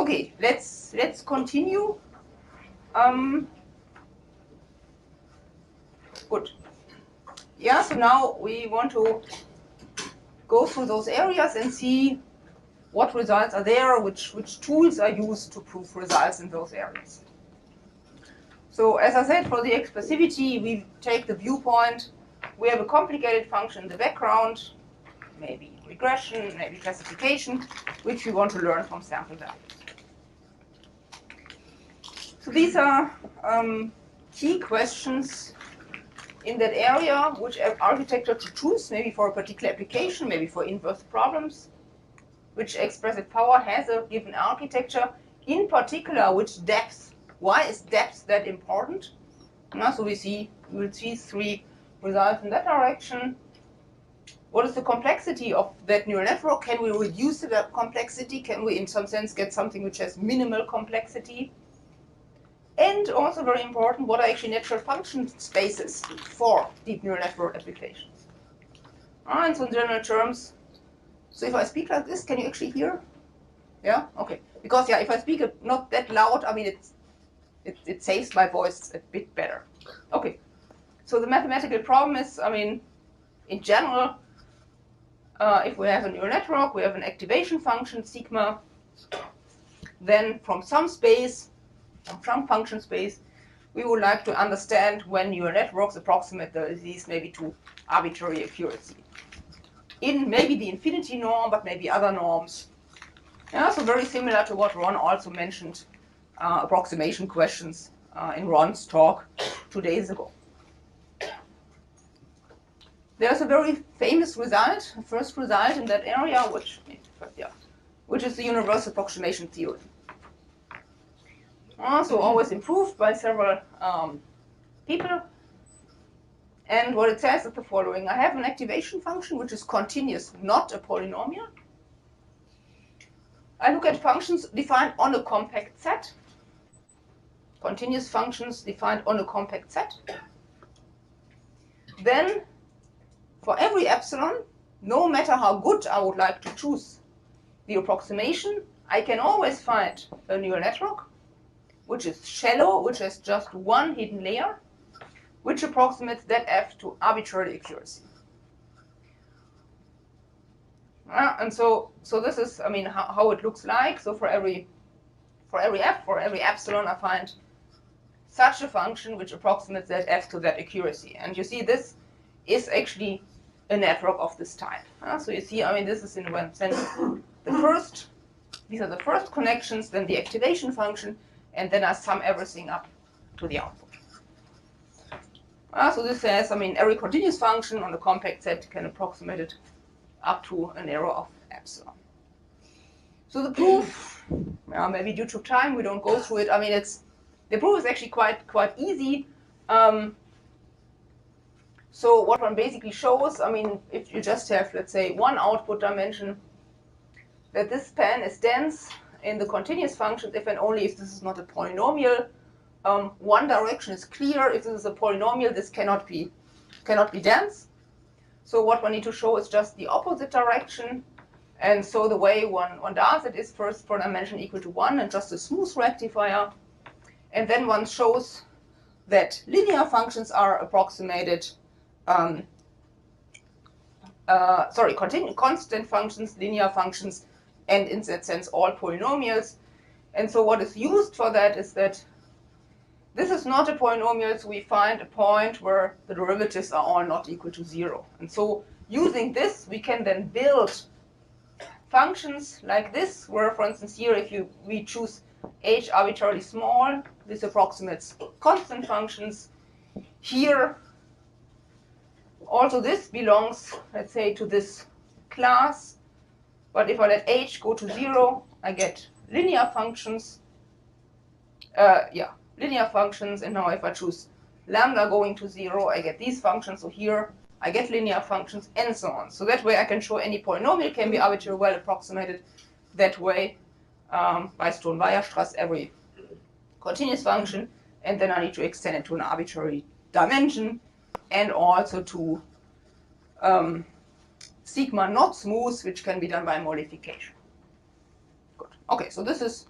Okay, let's continue. Good. Yeah, so now we want to go through those areas and see what results are there, which tools are used to prove results in those areas. So as I said, for the expressivity, we take the viewpoint. We have a complicated function in the background, maybe regression, maybe classification, which we want to learn from sample values. So these are key questions in that area, which architecture to choose, maybe for a particular application, maybe for inverse problems, which expressive power has a given architecture, in particular, which depth. Why is depth that important? So we will see 3 results in that direction. What is the complexity of that neural network? Can we reduce the complexity? Can we, in some sense, get something which has minimal complexity? And also very important, what are actually natural function spaces for deep neural network applications? And so in general terms, so if I speak like this, can you actually hear? Yeah? Okay. Because, yeah, if I speak not that loud, I mean, it saves my voice a bit better. Okay. So the mathematical problem is, I mean, in general, if we have a neural network, we have an activation function, sigma, then from some space, from function space, we would like to understand when neural networks approximate these maybe to arbitrary accuracy. In maybe the infinity norm, but maybe other norms. Yeah, so very similar to what Ron also mentioned, approximation questions in Ron's talk 2 days ago. There's a very famous result, first result in that area, which is the universal approximation theorem. So always improved by several people. And what it says is the following. I have an activation function which is continuous, not a polynomial. I look at functions defined on a compact set. Continuous functions defined on a compact set. Then, for every epsilon, no matter how good I would like to choose the approximation, I can always find a neural network which is shallow, which has just one hidden layer, which approximates that f to arbitrary accuracy. And so this is, I mean, how it looks like. So for every f, for every epsilon, I find such a function which approximates that f to that accuracy. And you see, this is actually a network of this type. So you see, I mean, this is in one sense these are the first connections, then the activation function, and then I sum everything up to the output. So this says, I mean, every continuous function on a compact set can approximate it up to an error of epsilon. So the proof, maybe due to time, we don't go through it. I mean, the proof is actually quite easy. So what one basically shows, I mean, if you just have, let's say, one output dimension, that this span is dense in the continuous functions if and only if this is not a polynomial. One direction is clear. If this is a polynomial, this cannot be dense. So what one need to show is just the opposite direction. And so the way one does it is first for dimension equal to 1 and just a smooth rectifier. And then one shows that linear functions are approximated, constant functions, linear functions, and in that sense all polynomials. And so what is used for that is that this is not a polynomial, so we find a point where the derivatives are all not equal to 0. And so using this, we can then build functions like this, where, for instance, here, if we choose h arbitrarily small, this approximates constant functions. Here, also this belongs, let's say, to this class. But if I let h go to 0, I get linear functions. Linear functions. And now if I choose lambda going to 0, I get these functions. So here I get linear functions and so on. So that way I can show any polynomial can be arbitrarily well approximated that way by Stone-Weierstrass every continuous function. And then I need to extend it to an arbitrary dimension and also to sigma not smooth, which can be done by modification. Good. Okay, so this is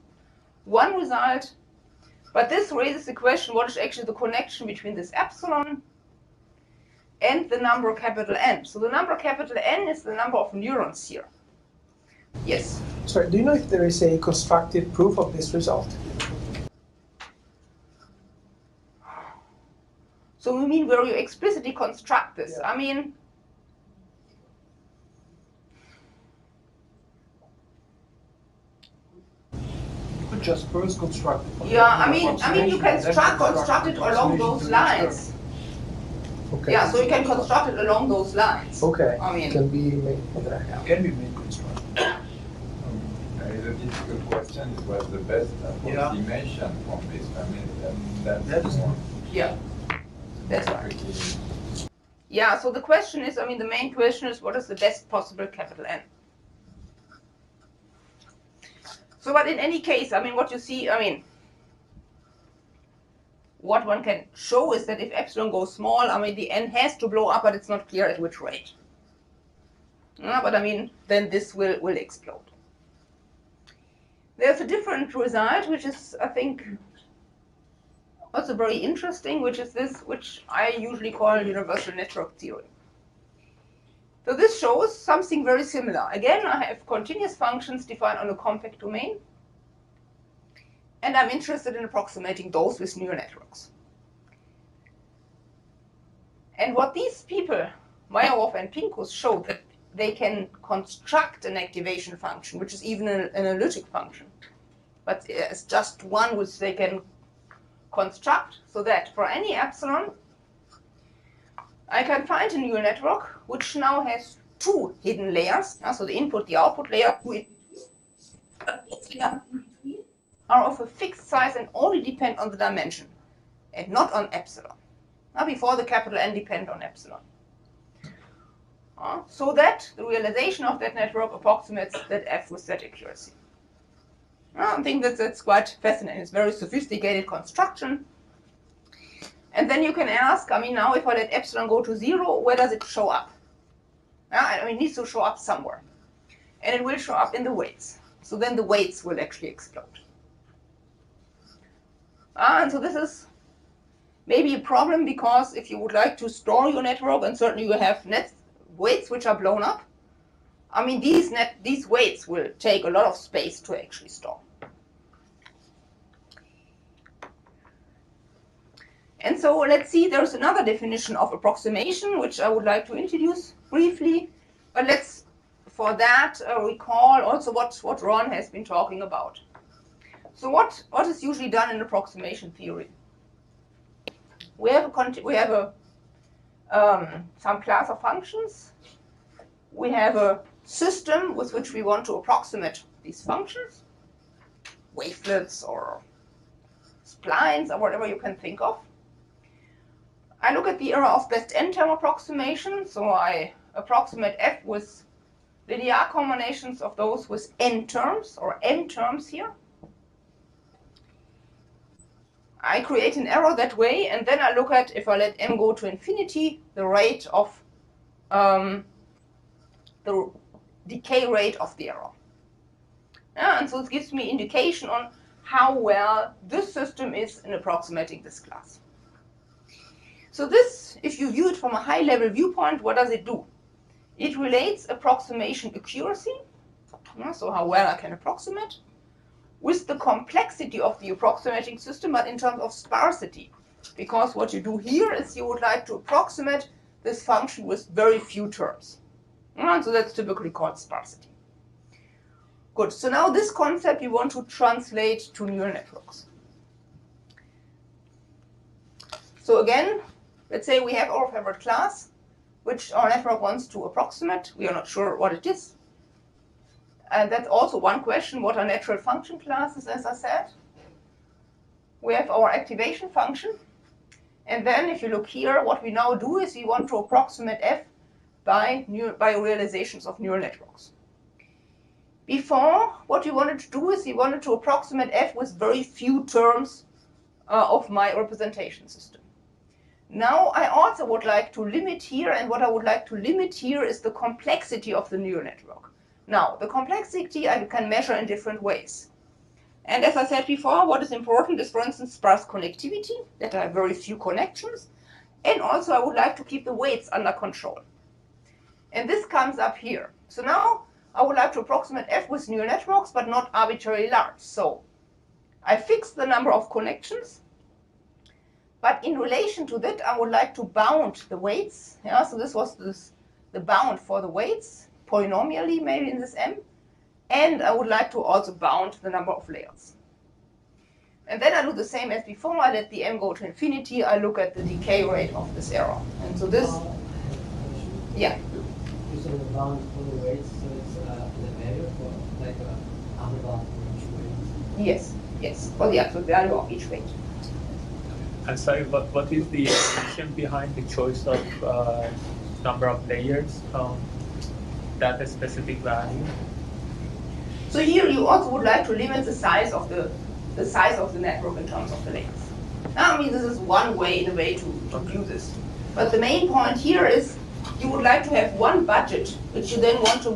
one result, but this raises the question, what is actually the connection between this epsilon and the number capital N? So the number capital N is the number of neurons here. Yes? Sorry, do you know if there is a constructive proof of this result? So we mean where you explicitly construct this. Yeah. I mean, You could just first construct it. yeah, I mean you can construct it along those lines. Okay. Yeah, so you can construct it along those lines. Okay. I mean, Can be made. Okay. Can be made constructed. It's a difficult question. It was the best approximation from this. I mean, that's one. yeah, that's right. Pretty- Yeah, so the question is, I mean, the main question is, what is the best possible capital N? So, but in any case, I mean, what you see, I mean, what one can show is that if epsilon goes small, I mean, the N has to blow up, but it's not clear at which rate. But I mean, then this will explode. There's a different result, which is, I think, also very interesting, which is this, which I usually call universal network theory. So this shows something very similar. Again, I have continuous functions defined on a compact domain, and I'm interested in approximating those with neural networks. And what these people, Meyerhoff and Pincus, showed that they can construct an activation function, which is even an analytic function, but it's just one which they can construct, so that for any epsilon, I can find a neural network which now has two hidden layers. So the input, the output layer, are of a fixed size and only depend on the dimension, and not on epsilon. Now before the capital N depend on epsilon. So that the realization of that network approximates that F with that accuracy. I think that's quite fascinating. It's very sophisticated construction. And then you can ask, I mean, now if I let epsilon go to 0, where does it show up? I mean, it needs to show up somewhere. And it will show up in the weights. So then the weights will actually explode. And so this is maybe a problem, because if you would like to store your network, and certainly you have weights which are blown up, I mean, these weights will take a lot of space to actually store. And so let's see, there's another definition of approximation, which I would like to introduce briefly. But let's, for that, recall also what Ron has been talking about. So what is usually done in approximation theory? We have some class of functions. We have a system with which we want to approximate these functions, wavelets or splines or whatever you can think of. I look at the era of best n-term approximation, so I approximate f with linear combinations of those with n terms, or n terms here. I create an error that way, and then I look at, if I let m go to infinity, the rate of the decay rate of the error. And so it gives me indication on how well this system is in approximating this class. So this, if you view it from a high-level viewpoint, what does it do? It relates approximation accuracy, so how well I can approximate, with the complexity of the approximating system, but in terms of sparsity. Because what you do here is you would like to approximate this function with very few terms. And so that's typically called sparsity. Good, so now this concept we want to translate to neural networks. So again, let's say we have our favorite class, which our network wants to approximate. We are not sure what it is. And that's also one question, what are natural function classes, as I said. We have our activation function. And then if you look here, what we now do is we want to approximate f by realizations of neural networks. Before, what we wanted to do is we wanted to approximate f with very few terms of my representation system. Now I also would like to limit here, and what I would like to limit here is the complexity of the neural network. Now, the complexity I can measure in different ways. And as I said before, what is important is, for instance, sparse connectivity, that I have very few connections. And also I would like to keep the weights under control. And this comes up here. So now I would like to approximate F with neural networks, but not arbitrarily large. So I fixed the number of connections, but in relation to that, I would like to bound the weights. Yeah, so this was the bound for the weights, polynomially maybe in this M. And I would like to also bound the number of layers. And then I do the same as before. I let the M go to infinity. I look at the decay rate of this error. And so this, yeah. You said the bound for the weights, so it's the value for like a upper bound for each weight? Yes, yes, for the absolute value of each weight. I'm sorry, what is the intention behind the choice of number of layers from that specific value? So here you also would like to limit the size of the network in terms of the layers. Now, I mean, this is one way, in a way, to do this. But the main point here is you would like to have one budget, which you then want to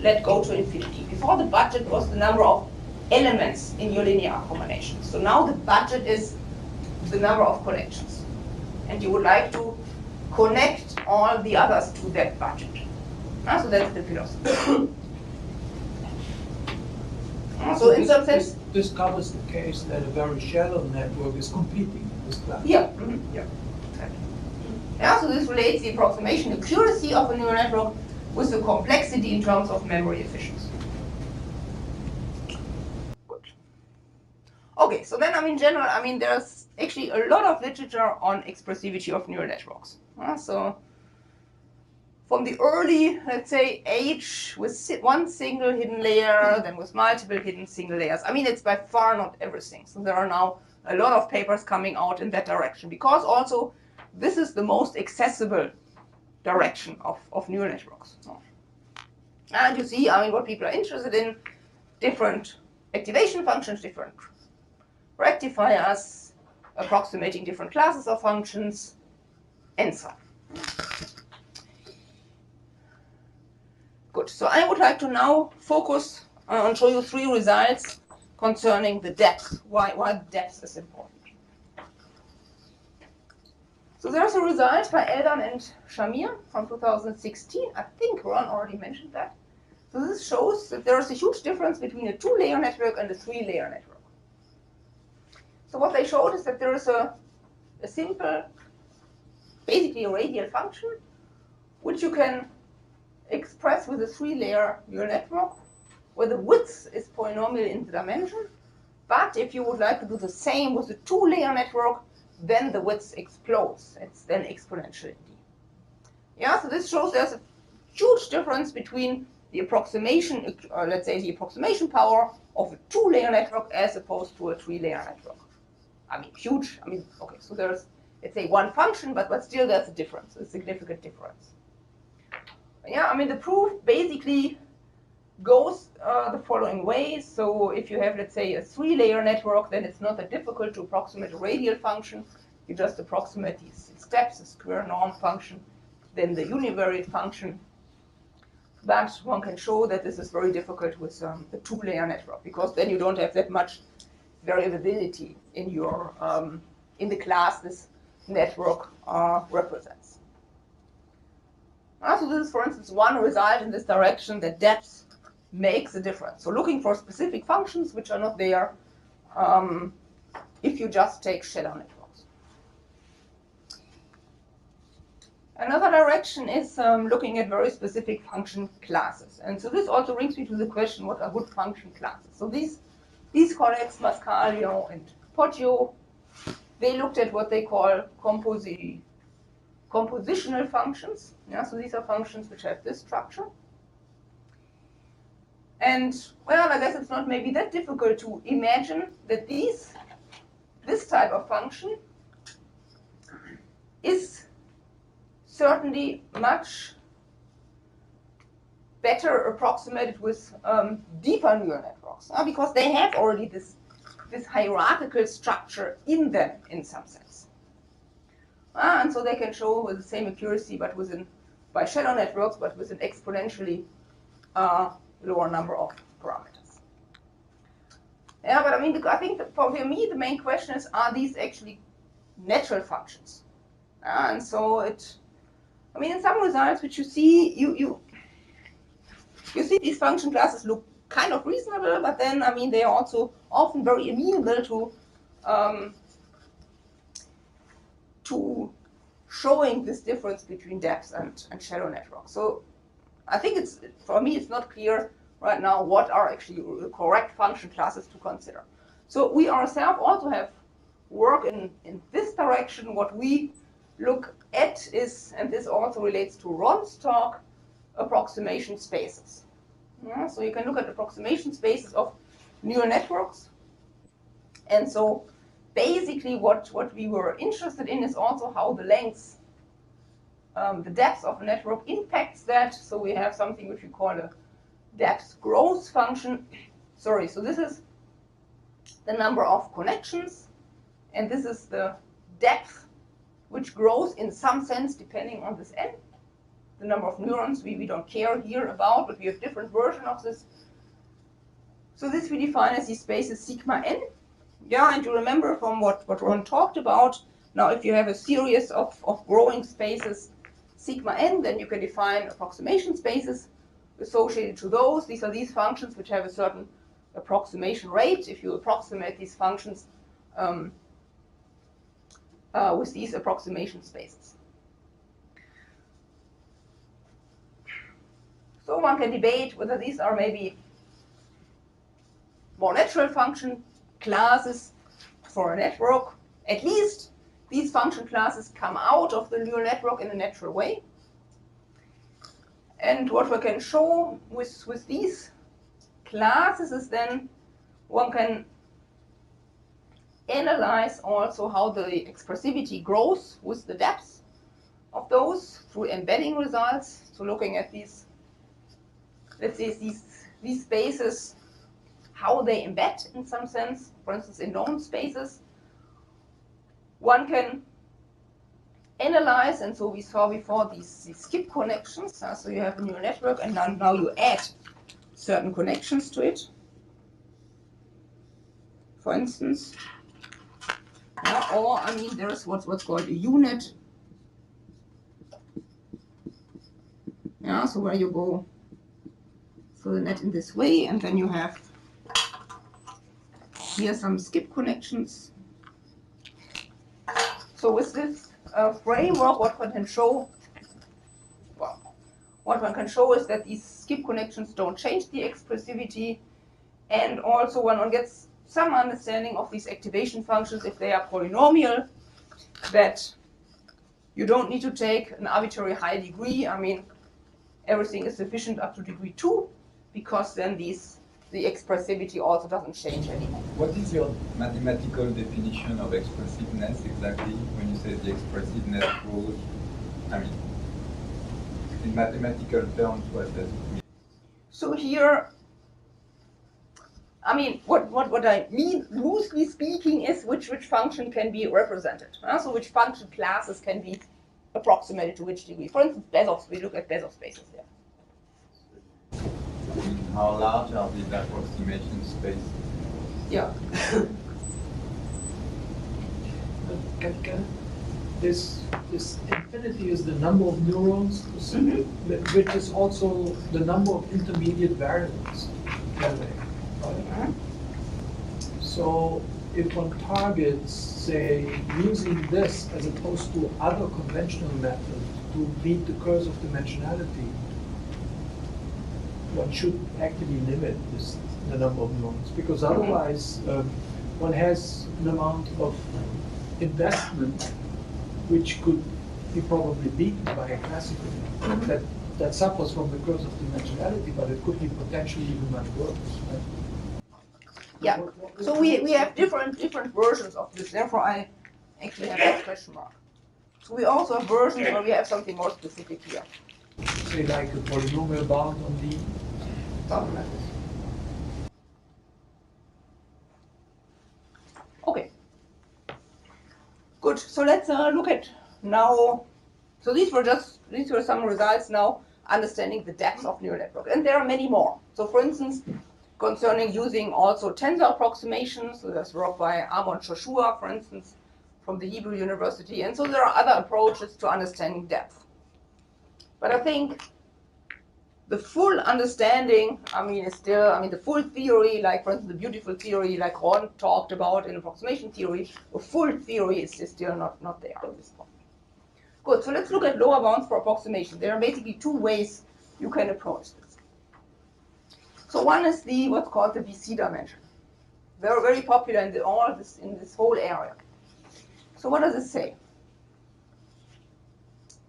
let go to infinity. Before, the budget was the number of elements in your linear combination. So now the budget is the number of connections. And you would like to connect all the others to that budget. So that's the philosophy. So in some sense, this covers the case that a very shallow network is competing in this class. yeah, yeah, exactly. Yeah, so this relates the approximation accuracy of a neural network with the complexity in terms of memory efficiency. Good. Okay, so then, in general, there's actually a lot of literature on expressivity of neural networks. So from the early, let's say, age with one single hidden layer, then with multiple hidden single layers. It's by far not everything. So there are now a lot of papers coming out in that direction, because also this is the most accessible direction of neural networks. And you see, what people are interested in, different activation functions, different rectifiers, approximating different classes of functions, and so on. Good. So I would like to now focus and show you 3 results concerning the depth, why depth is important. So there's a result by Eldan and Shamir from 2016. I think Ron already mentioned that. So this shows that there is a huge difference between a 2-layer network and a 3-layer network. So what they showed is that there is a simple, basically a radial function, which you can express with a 3-layer neural network, where the width is polynomial in the dimension. But if you would like to do the same with a 2-layer network, then the width explodes. It's then exponential in D. Yeah, so this shows there's a huge difference between the approximation, let's say the approximation power of a 2-layer network as opposed to a 3-layer network. Huge. Okay, so there's, let's say, one function, but still there's a difference, a significant difference. Yeah, the proof basically goes the following way. So if you have, let's say, a 3-layer network, then it's not that difficult to approximate a radial function. You just approximate these steps, the square norm function, then the univariate function. But one can show that this is very difficult with the 2-layer network, because then you don't have that much variability in your in the class this network represents. So this is, for instance, one result in this direction, that depth makes a difference. So looking for specific functions which are not there if you just take shallow networks. Another direction is looking at very specific function classes. And so this also brings me to the question, what are good function classes? So these colleagues, Mascalio and Poggio, they looked at what they call compositional functions. Yeah, so these are functions which have this structure. And, well, I guess it's not maybe that difficult to imagine that this type of function is certainly much better approximated with deeper neural networks, because they have already this hierarchical structure in them in some sense. And so they can show with the same accuracy, but by shallow networks, but with an exponentially lower number of parameters. Yeah, but I mean, I think that for me, the main question is, are these actually natural functions? And so I mean, in some results which you see, you see these function classes look kind of reasonable, but then, I mean, they are also often very amenable to showing this difference between depth and shallow networks. So I think for me, it's not clear right now what are actually the correct function classes to consider. So we ourselves also have work in this direction. What we look at is, and this also relates to Ron's talk, approximation spaces. Yeah, so you can look at approximation spaces of neural networks. And so basically what we were interested in is also how the length, the depth of a network impacts that. So we have something which we call a depth growth function. Sorry, so this is the number of connections, and this is the depth which grows in some sense depending on this n. The number of neurons we don't care here about, but we have different versions of this. So this we define as these spaces sigma n. Yeah, and you remember from what Ron talked about, now if you have a series of growing spaces sigma n, then you can define approximation spaces associated to those. These are these functions which have a certain approximation rate. If you approximate these functions with these approximation spaces. So one can debate whether these are maybe more natural function classes for a network. At least these function classes come out of the neural network in a natural way. And what we can show with these classes is then one can analyze also how the expressivity grows with the depth of those through embedding results. So looking at these, let's say these spaces, how they embed in some sense, for instance, in known spaces. One can analyze, and so we saw before these skip connections. So you have a neural network, and now you add certain connections to it. For instance, or I mean, there's what's called a unit. Yeah, so where you go through the net in this way, and then you have here some skip connections. So with this framework, what one can show, is that these skip connections don't change the expressivity, and also when one gets some understanding of these activation functions, if they are polynomial, that you don't need to take an arbitrary high degree. I mean, everything is sufficient up to degree 2, because then the expressivity also doesn't change anymore. What is your mathematical definition of expressiveness exactly when you say the expressiveness grows? I mean, in mathematical terms, what does it mean? So here, I mean, what I mean, loosely speaking, is which function can be represented. So which function classes can be approximated to which degree. For instance, Bezos, we look at Bezos spaces here. How large are these approximation spaces? Yeah. This infinity is the number of neurons, which is also the number of intermediate variables. So if one targets, say, using this as opposed to other conventional methods to beat the curse of dimensionality, one should actually limit the number of neurons, because otherwise one has an amount of investment which could be probably beaten by a classical that suffers from the curse of dimensionality, but it could be potentially even much worse. Right? Yeah. So we have different versions of this. Therefore, I actually have that question mark. So we also have versions where we have something more specific here. Say like a polynomial bound on the Something like this. Okay. Good. So let's look at now. So these were some results now understanding the depth of neural network, and there are many more. So for instance, concerning using also tensor approximations. So there's work by Amon Joshua, for instance, from the Hebrew University. And so there are other approaches to understanding depth. But I think the full understanding, is still, the full theory, like for instance the beautiful theory like Ron talked about in approximation theory, a full theory is still not there at this point. Good, so let's look at lower bounds for approximation. There are basically two ways you can approach this. So one is what's called the VC dimension. Very, very popular in this whole area. So what does it say?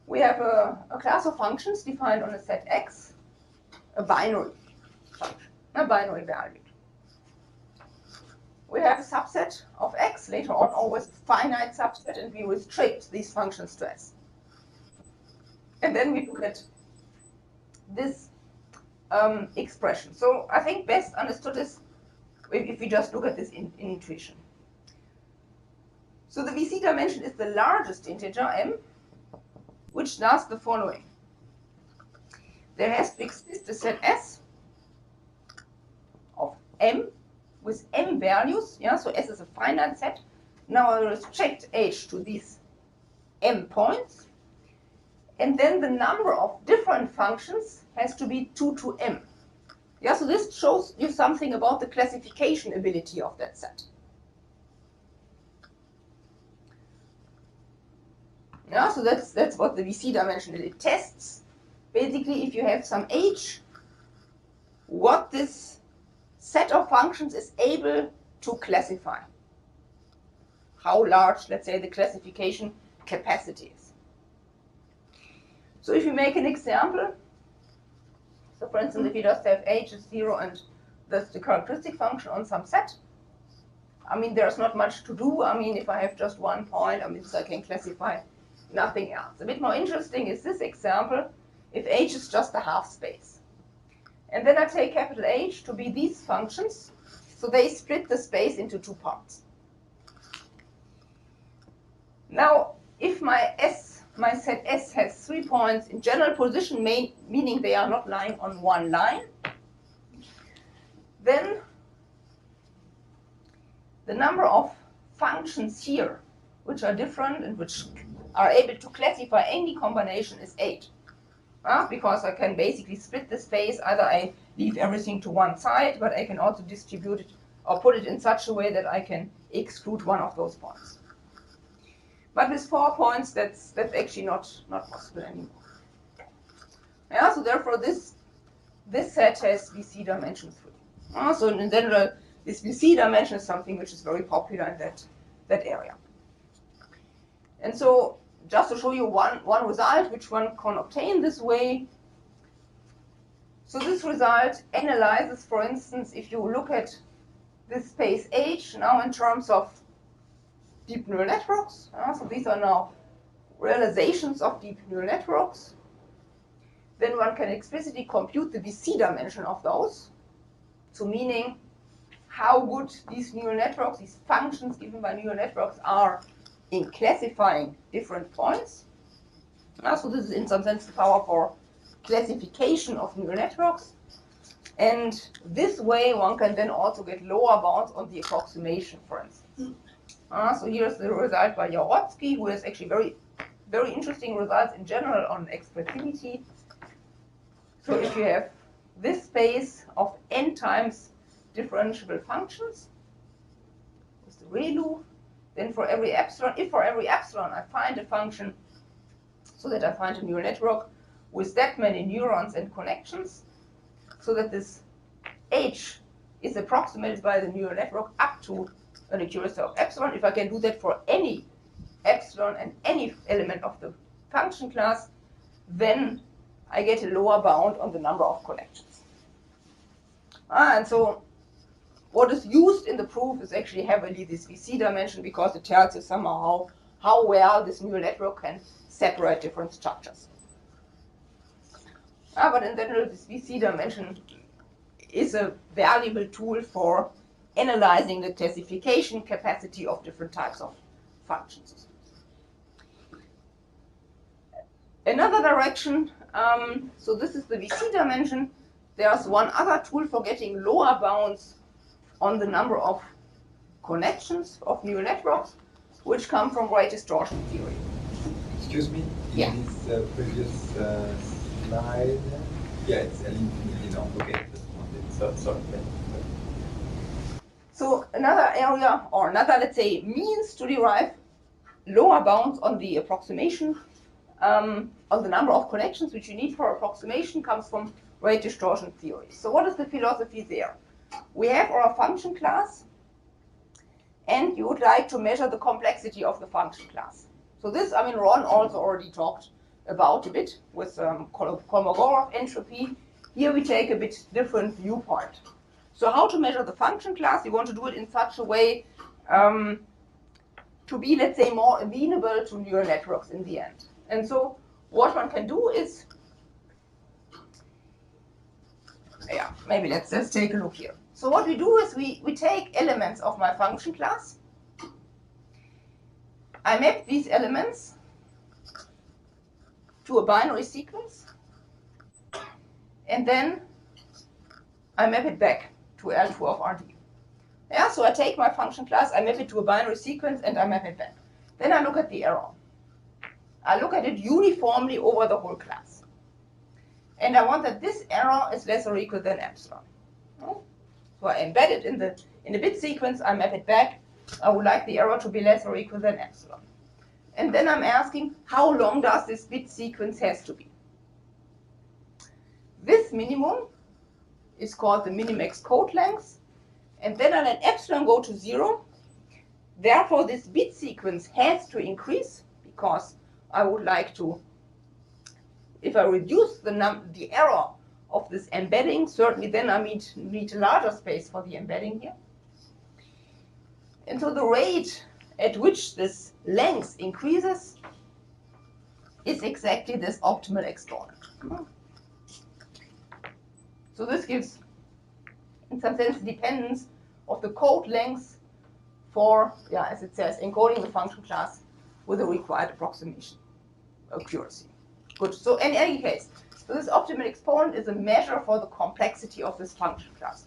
We have a class of functions defined on a set X, a binary function, a binary value. We have a subset of X, later on always a finite subset, and we restrict these functions to S. And then we look at this expression. So I think best understood is if we just look at this in intuition. So the VC dimension is the largest integer, m, which does the following. There has to exist a set S of m with m values. So S is a finite set. Now I restrict H to these m points. And then the number of different functions has to be 2 to m. So this shows you something about the classification ability of that set. So that's what the VC dimension is. It tests basically if you have some H, what this set of functions is able to classify. How large, let's say, the classification capacity is. So if you make an example, so for instance, if you just have H is 0 and that's the characteristic function on some set, there's not much to do. If I have just one point, so I can classify nothing else. A bit more interesting is this example, if H is just a half space. And then I take capital H to be these functions, so they split the space into two parts. Now, if my set S has 3 points in general position, meaning they are not lying on one line, then the number of functions here, which are different and which are able to classify any combination, is 8. Because I can basically split the space. Either I leave everything to one side, but I can also distribute it or put it in such a way that I can exclude one of those points. But with 4 points, that's actually not possible anymore. So therefore, this set has VC dimension 3. So in general, this VC dimension is something which is very popular in that area. And so, just to show you one result which one can obtain this way. So this result analyzes, for instance, if you look at this space H now in terms of deep neural networks. So these are now realizations of deep neural networks. Then one can explicitly compute the VC dimension of those. So meaning how good these neural networks, these functions given by neural networks are in classifying different points. So this is in some sense the power for classification of neural networks. And this way one can then also get lower bounds on the approximation, for instance. So here's the result by Jarotsky, who has actually very, very interesting results in general on expressivity. So if you have this space of n times differentiable functions, with the ReLU, then for every epsilon, if for every epsilon I find a function so that I find a neural network with that many neurons and connections, so that this H is approximated by the neural network up to an accuracy of epsilon. If I can do that for any epsilon and any element of the function class, then I get a lower bound on the number of connections. And so what is used in the proof is actually heavily this VC dimension, because it tells you somehow how well this neural network can separate different structures. But in general, this VC dimension is a valuable tool for analyzing the classification capacity of different types of functions. Another direction, so this is the VC dimension. there's one other tool for getting lower bounds on the number of connections of neural networks, which come from rate distortion theory. Excuse me? Yeah. In this previous slide, yeah, it's L infinity long. Okay, just wanted. Sorry. So another area, or another, let's say, means to derive lower bounds on the approximation, on the number of connections which you need for approximation, comes from rate distortion theory. So what is the philosophy there? We have our function class, and you would like to measure the complexity of the function class. So this, I mean, Ron also already talked about a bit with Kolmogorov entropy. Here we take a bit different viewpoint. So how to measure the function class? You want to do it in such a way to be, let's say, more amenable to neural networks in the end. And so what one can do is, yeah, maybe let's just take a look here. So what we do is we take elements of my function class. I map these elements to a binary sequence, and then I map it back to L2 of RD. Yeah, so I take my function class, I map it to a binary sequence, and I map it back. Then I look at the error. I look at it uniformly over the whole class. And I want that this error is less or equal than epsilon. So I embed it in the bit sequence, I map it back. I would like the error to be less or equal than epsilon. And then I'm asking, how long does this bit sequence has to be? This minimum is called the minimax code length. And then I let epsilon go to 0. Therefore, this bit sequence has to increase, because I would like to, if I reduce the error of this embedding, certainly then I need a larger space for the embedding here. And so the rate at which this length increases is exactly this optimal exponent. So this gives, in some sense, dependence of the code length for, yeah, as it says, encoding the function class with the required approximation accuracy. Good. So in any case, so this optimal exponent is a measure for the complexity of this function class.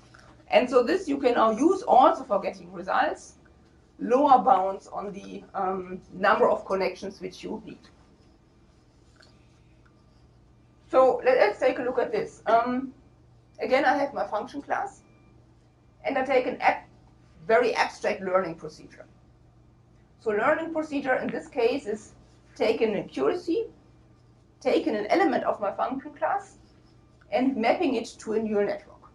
And so this you can now use also for getting results, lower bounds on the number of connections which you need. So let's take a look at this. Again, I have my function class, and I take an very abstract learning procedure. So learning procedure in this case is taking an accuracy, taking an element of my function class, and mapping it to a neural network.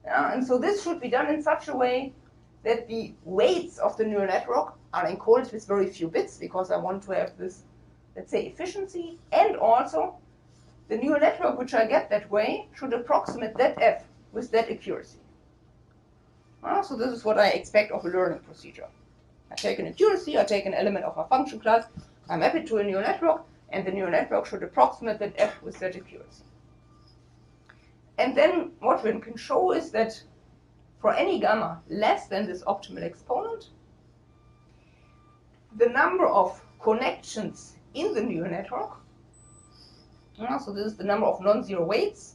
Yeah, and so this should be done in such a way that the weights of the neural network are encoded with very few bits, because I want to have this, let's say, efficiency, and also the neural network which I get that way should approximate that f with that accuracy. So this is what I expect of a learning procedure. I take an accuracy, I take an element of my function class, I map it to a neural network, and the neural network should approximate that f with that accuracy. And then what we can show is that for any gamma less than this optimal exponent, the number of connections in the neural network, so this is the number of non-zero weights,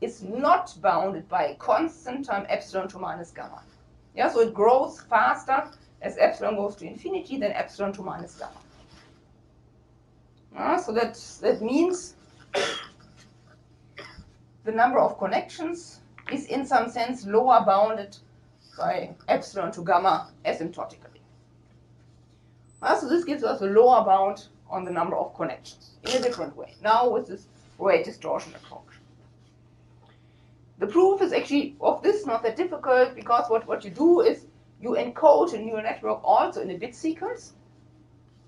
is not bounded by a constant time epsilon to minus gamma. Yeah, so it grows faster as epsilon goes to infinity than epsilon to minus gamma. So that means the number of connections is in some sense lower bounded by epsilon to gamma asymptotically. So this gives us a lower bound on the number of connections in a different way, now with this rate distortion approach. The proof is actually of this not that difficult, because what you do is you encode a neural network also in a bit sequence.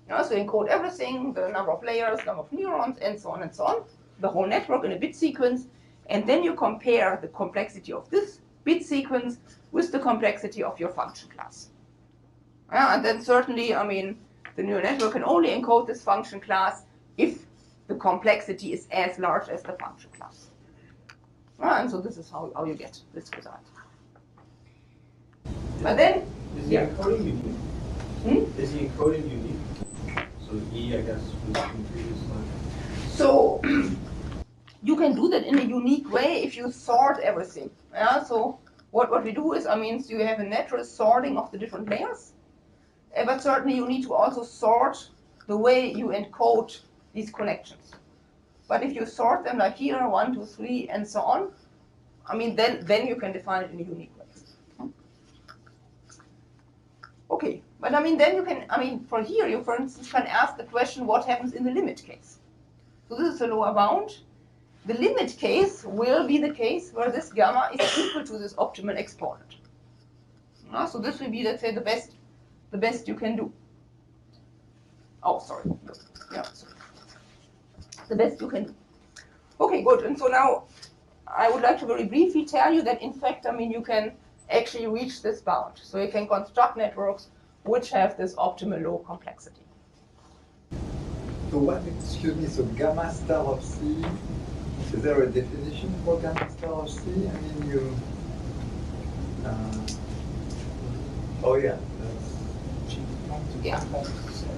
So you encode everything, the number of layers, number of neurons, and so on, the whole network in a bit sequence, and then you compare the complexity of this bit sequence with the complexity of your function class. And then certainly, I mean, the neural network can only encode this function class if the complexity is as large as the function class. And so this is how you get this result. But then, is the encoding unique? Is the encoding unique? So E, I guess, was in the previous slide. So you can do that in a unique way if you sort everything. Yeah, so what we do is, so you have a natural sorting of the different layers, but certainly you need to also sort the way you encode these connections. But if you sort them like here, 1, 2, 3, and so on, then you can define it in a unique way. Okay, but then you can, for here, you for instance can ask the question, what happens in the limit case? So this is a lower bound. The limit case will be the case where this gamma is equal to this optimal exponent. So this will be, let's say, the best you can do. Oh, sorry. Yeah, sorry. The best you can do. Okay, good. And so now I would like to very briefly tell you that in fact, you can actually reach this bound. So you can construct networks which have this optimal low complexity. So what, excuse me, so gamma star of C, is there a definition for gamma star of C? Oh yeah. Yeah.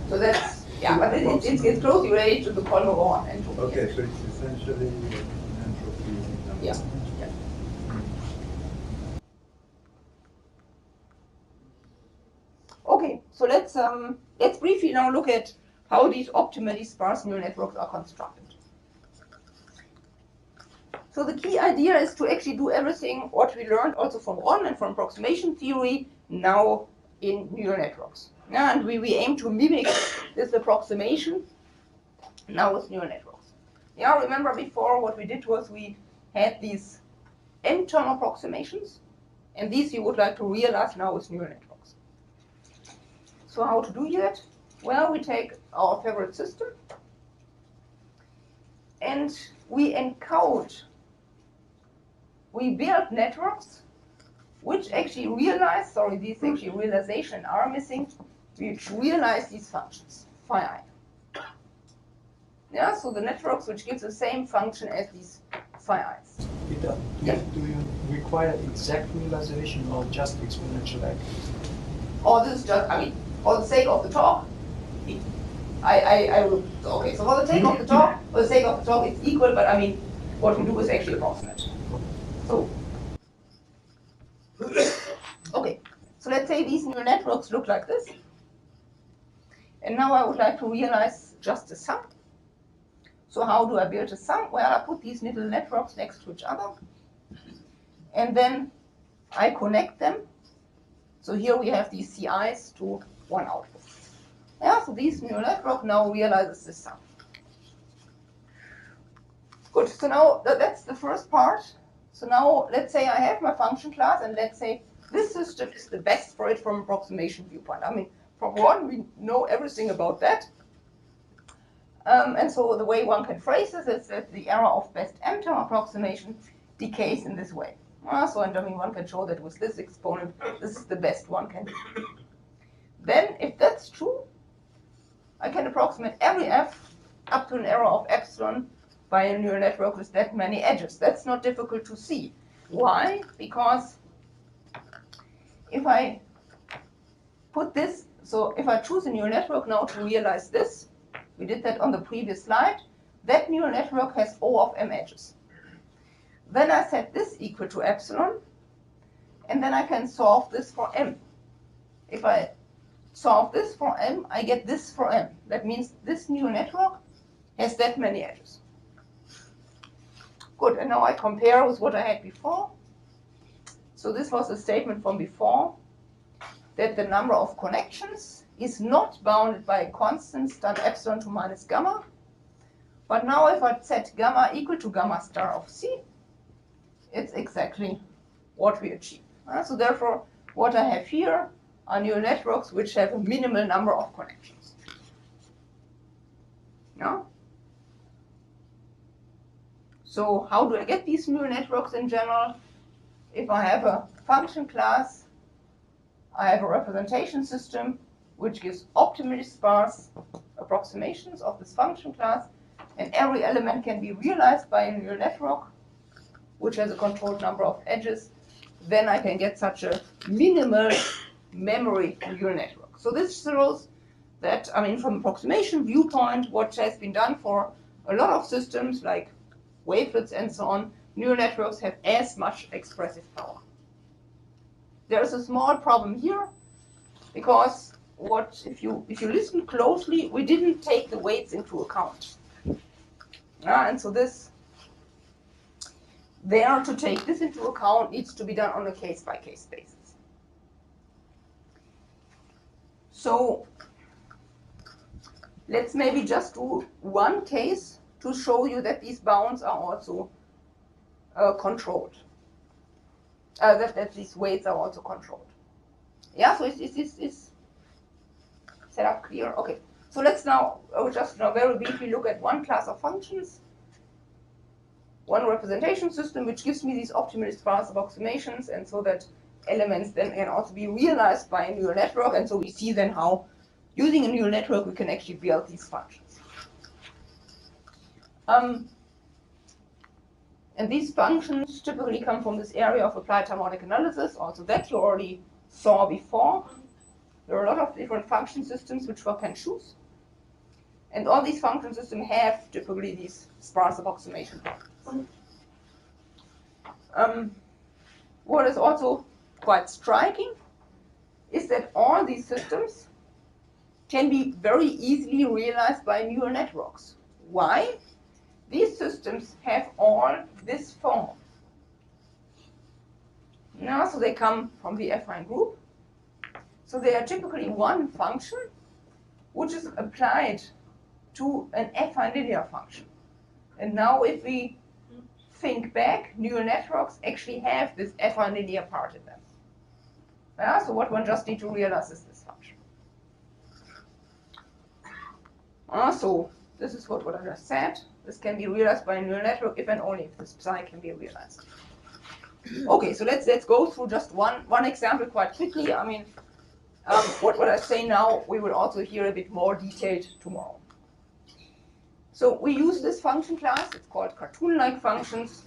So that's, but it's closely related to the Kolmogorov entropy. Okay, so it's essentially entropy. Yeah. Okay, so let's briefly now look at how these optimally sparse neural networks are constructed. So the key idea is to actually do everything what we learned also from Ron and from approximation theory now in neural networks. Yeah, and we aim to mimic this approximation now with neural networks. Yeah, remember before what we did was we had these m-term approximations, and these you would like to realize now with neural networks. So how to do that? Well, we take our favorite system and we build networks which actually realize, these actually realization are missing, which realize these functions, phi I. Yeah, so the networks which give the same function as these phi i's. Gitta, do you require exact realization or just exponential act? Or this is just, for the sake of the talk, I will, okay, so for the sake of the talk, it's equal, but what we do is actually approximate. So, okay, so let's say these neural networks look like this. And now I would like to realize just a sum. So how do I build a sum? Well, I put these little networks next to each other. And then I connect them. So here we have these CIs to one output. Yeah, so this neural network now realizes this sum. Good, so now that's the first part. So now let's say I have my function class, and let's say this system is the best for it from approximation viewpoint. From one, we know everything about that. And so the way one can phrase this is that the error of best m-term approximation decays in this way. So one can show that with this exponent, this is the best one can do. Then, if that's true, I can approximate every f up to an error of epsilon by a neural network with that many edges. That's not difficult to see. Why? Because if I put this, so if I choose a neural network now to realize this, we did that on the previous slide, that neural network has O of m edges. Then I set this equal to epsilon, and then I can solve this for m. If I solve this for m, I get this for m. That means this neural network has that many edges. Good, and now I compare with what I had before. So this was a statement from before, that the number of connections is not bounded by a constant tan epsilon to minus gamma. But now if I set gamma equal to gamma star of C, it's exactly what we achieve. So therefore, what I have here are neural networks which have a minimal number of connections. Yeah? So how do I get these neural networks in general? If I have a function class, I have a representation system which gives optimally sparse approximations of this function class, and every element can be realized by a neural network which has a controlled number of edges. Then I can get such a minimal memory neural network. So this shows that, from approximation viewpoint, what has been done for a lot of systems like wavelets and so on, neural networks have as much expressive power. There is a small problem here, because if you listen closely, we didn't take the weights into account. And so to take this into account needs to be done on a case-by-case basis. So let's maybe just do one case to show you that these bounds are also controlled. That these weights are also controlled. Yeah, so is set up clear? Okay, so let's now just very briefly look at one class of functions, one representation system, which gives me these optimally sparse approximations, and so that elements then can also be realized by a neural network, and so we see then how, using a neural network, we can actually build these functions. And these functions typically come from this area of applied harmonic analysis, also that you already saw before. There are a lot of different function systems which one can choose. And all these function systems have typically these sparse approximation properties. What is also quite striking is that all these systems can be very easily realized by neural networks. Why? These systems have all this form. Now, so they come from the affine group. So they are typically one function which is applied to an affine linear function. And now if we think back, neural networks actually have this affine linear part in them. So what one just needs to realize is this function. So this is what I just said. This can be realized by a neural network if and only if this psi can be realized. Okay, so let's go through just one example quite quickly. I mean, what I say now, we will also hear a bit more detailed tomorrow. So we use this function class. It's called cartoon-like functions.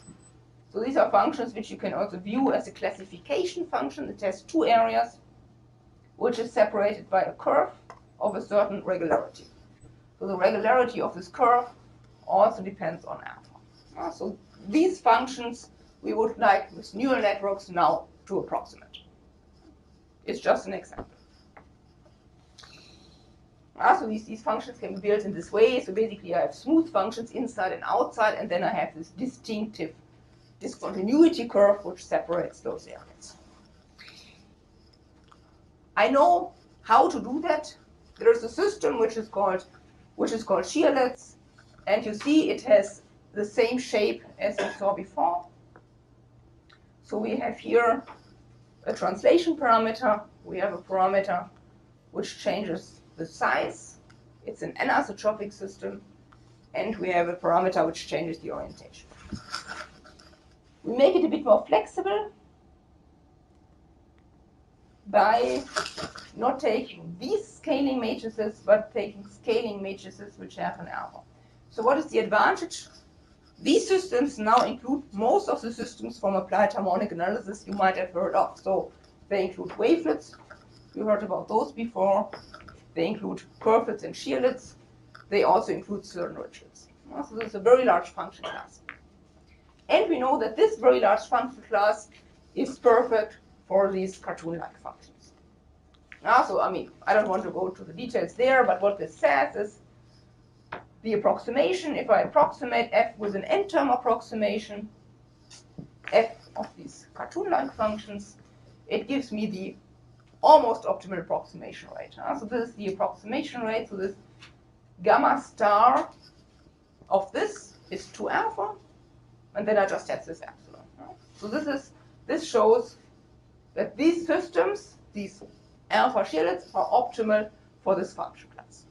So these are functions which you can also view as a classification function. It has two areas, which is separated by a curve of a certain regularity. So the regularity of this curve also depends on alpha. So these functions we would like with neural networks now to approximate. It's just an example. So these functions can be built in this way. So basically I have smooth functions inside and outside, and then I have this distinctive discontinuity curve which separates those areas. I know how to do that. There is a system which is called shearlets, and you see it has the same shape as we saw before. So we have here a translation parameter. We have a parameter which changes the size. It's an anisotropic system. And we have a parameter which changes the orientation. We make it a bit more flexible by not taking these scaling matrices, but taking scaling matrices which have an alpha. So what is the advantage? These systems now include most of the systems from applied harmonic analysis you might have heard of. So they include wavelets. You heard about those before. They include curvelets and shearlets. They also include certain Richards. So this is a very large function class. And we know that this very large function class is perfect for these cartoon-like functions. So, I mean, I don't want to go to the details there, but what this says is the approximation, if I approximate f with an n-term approximation, f of these cartoon-like functions, it gives me the almost optimal approximation rate. So this is the approximation rate. So this gamma star of this is 2 alpha, and then I just have this epsilon. So this shows that these systems, these alpha shearlets, are optimal for this function class.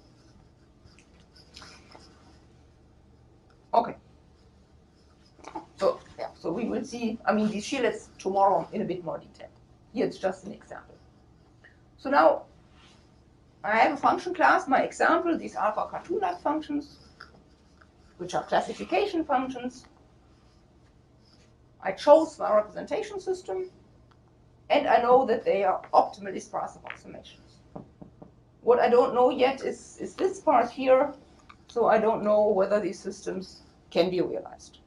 Okay. So yeah, so we will see, I mean, these shearlets tomorrow in a bit more detail. Here it's just an example. So now I have a function class, my example, these alpha cartoon-like functions, which are classification functions. I chose my representation system, and I know that they are optimally sparse approximations. What I don't know yet is this part here, so I don't know whether these systems can be realized.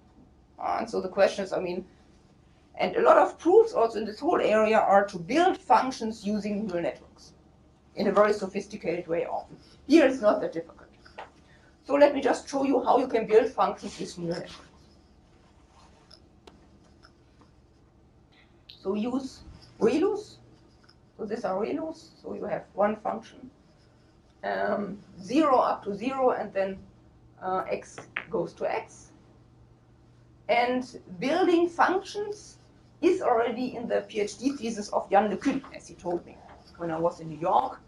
And so the question is, and a lot of proofs also in this whole area are to build functions using neural networks in a very sophisticated way often. Here it's not that difficult. So let me just show you how you can build functions with neural networks. So use ReLUs. So these are ReLUs. So you have one function, 0 up to 0, and then x goes to x. And building functions is already in the PhD thesis of Jan Le Cun, as he told me when I was in New York.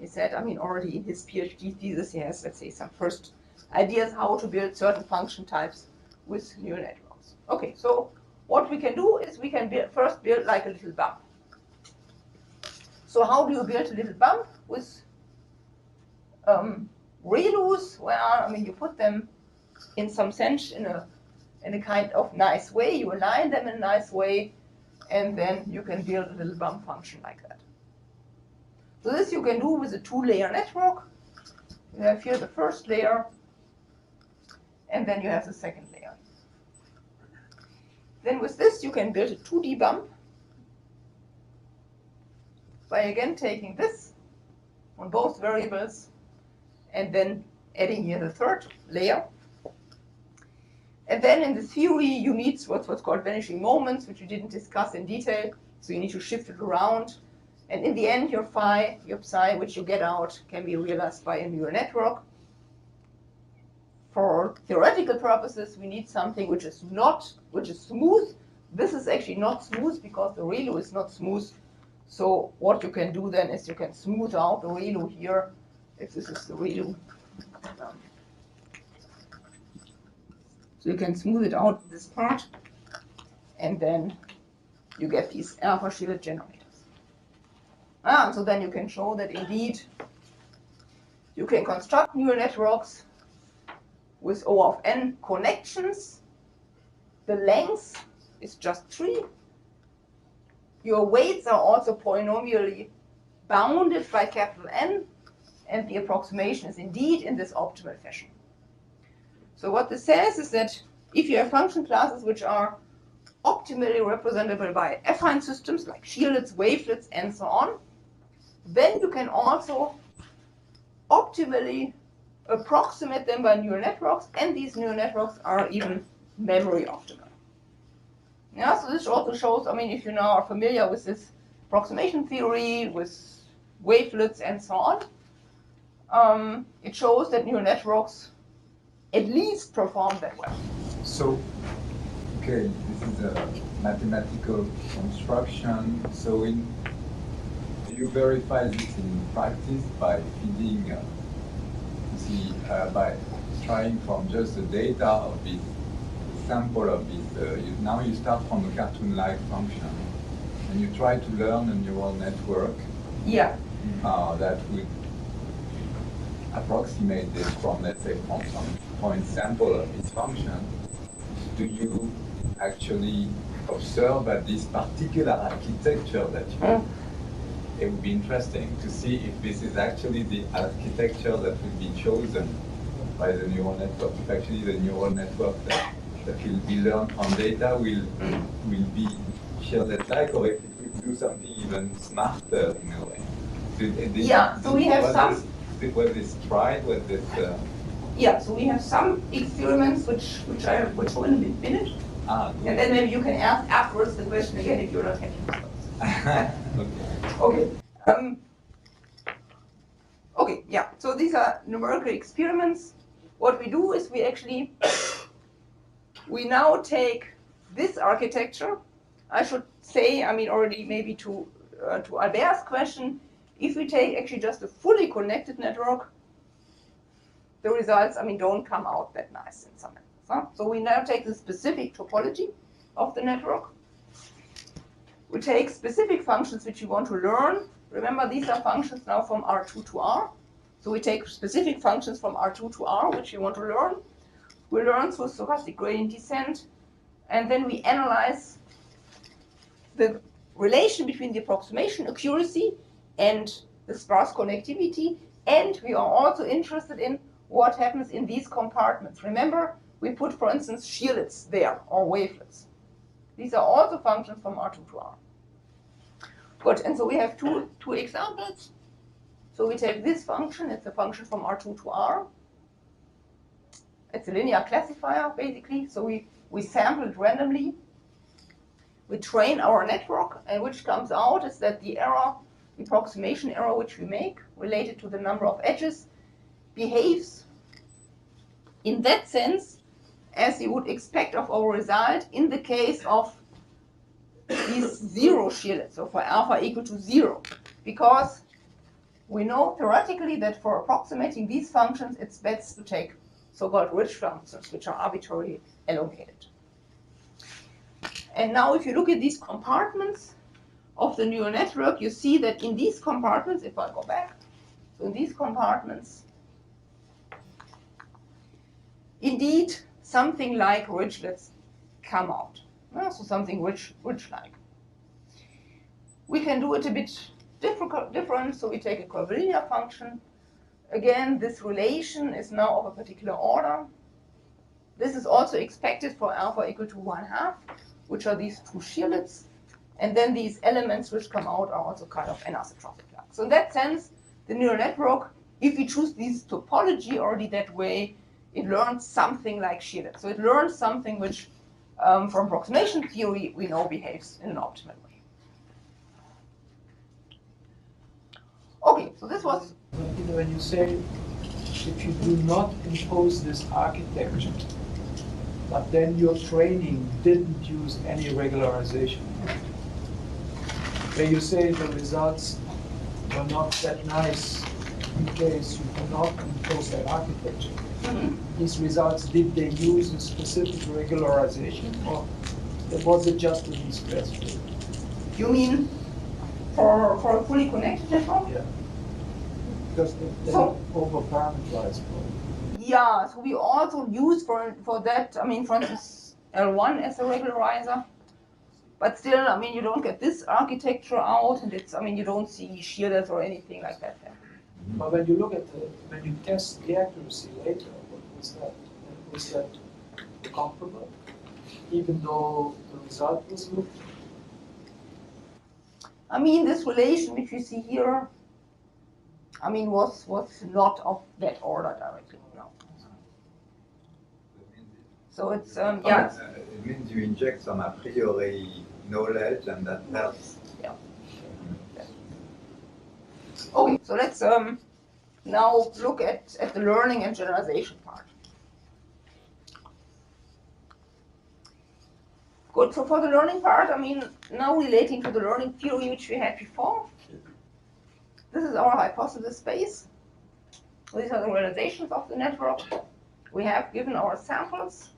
He said, already in his PhD thesis, he has, let's say, some first ideas how to build certain function types with neural networks. Okay, so what we can do is we can first build like a little bump. So how do you build a little bump with ReLUs? Well, you put them in some sense in a kind of nice way. You align them in a nice way, and then you can build a little bump function like that. So this you can do with a 2-layer network. You have here the first layer, and then you have the second layer. Then with this you can build a 2D bump by again taking this on both variables and then adding here the third layer. And then in the theory you need what's called vanishing moments, which we didn't discuss in detail, so you need to shift it around. And in the end, your psi, which you get out, can be realized by a neural network. For theoretical purposes, we need something which is smooth. This is actually not smooth because the ReLU is not smooth. So what you can do then is you can smooth out the ReLU here, if this is the ReLU. So you can smooth it out this part, and then you get these alpha shielded generators. And so then you can show that indeed you can construct neural networks with O of n connections. The length is just 3. Your weights are also polynomially bounded by capital N, and the approximation is indeed in this optimal fashion. So what this says is that if you have function classes which are optimally representable by affine systems like shieldeds, wavelets, and so on, then you can also optimally approximate them by neural networks, and these neural networks are even memory optimal. Yeah, so this also shows, if you now are familiar with this approximation theory, with wavelets and so on, it shows that neural networks at least perform that well. So, okay, this is a mathematical construction. So do you verify this in practice by feeding, by trying from just the data of this sample of this, now you start from a cartoon-like function, and you try to learn a neural network that would approximate this from, let's say, from some point sample of this function. Do you actually observe that this particular architecture that you it would be interesting to see if this is actually the architecture that will be chosen by the neural network, if actually the neural network that will be learned from data will be shielded-like, or if it will do something even smarter in a way. So we have some... Was this tried? Was this... so we have some experiments which I will show in a minute. And then maybe you can ask afterwards the question again if you're not happy with those. Okay. So these are numerical experiments. What we do is we now take this architecture. I should say, already maybe to Albert's question, if we take actually just a fully connected network, the results, don't come out that nice in some instances. Huh? So we now take the specific topology of the network. We take specific functions which we want to learn. Remember, these are functions now from R2 to R. So we take specific functions from R2 to R, which we want to learn. We learn through stochastic gradient descent, and then we analyze the relation between the approximation accuracy and the sparse connectivity, and we are also interested in what happens in these compartments. Remember, we put, for instance, shearlets there, or wavelets. These are also functions from R2 to R. Good, and so we have two examples. So we take this function, it's a function from R2 to R. It's a linear classifier, basically. So we sample it randomly. We train our network, and which comes out is that the error, the approximation error which we make related to the number of edges, behaves in that sense as you would expect of our result in the case of these zero shearlets, so for alpha equal to 0. Because we know theoretically that for approximating these functions, it's best to take so-called ridge functions, which are arbitrarily elongated. And now if you look at these compartments of the neural network, you see that in these compartments, if I go back, so in these compartments, indeed, something like ridgelets come out. So something ridge-like. We can do it a bit different, so we take a curvilinear function. Again, this relation is now of a particular order. This is also expected for alpha equal to 1/2, which are these two shearlets. And then these elements which come out are also kind of anisotropic. So in that sense, the neural network, if we choose this topology already that way, it learns something like shearlet. So it learns something which, from approximation theory, we know behaves in an optimal way. Okay, so this was... When you say if you do not impose this architecture, but then your training didn't use any regularization, where you say the results were not that nice in case you do not impose that architecture. These results, did they use a specific regularization, or was it just a least-squares field? You mean for a fully connected network? Yeah. Because they over-parameterize. Yeah, so we also use for that, I mean, for instance, L1 as a regularizer. But still, I mean, you don't get this architecture out, and it's, I mean, you don't see shearlets or anything like that there. But when you look at when you test the accuracy later, what was that? Was that comparable, even though the result was good? I mean, this relation which you see here, I mean, was not of that order directly, no. So it's, yeah. It means you inject some a priori knowledge, and that helps. Yeah. Okay, so let's now look at the learning and generalization part. Good, so for the learning part, I mean, now relating to the learning theory which we had before, this is our hypothesis space. These are the realizations of the network. We have given our samples.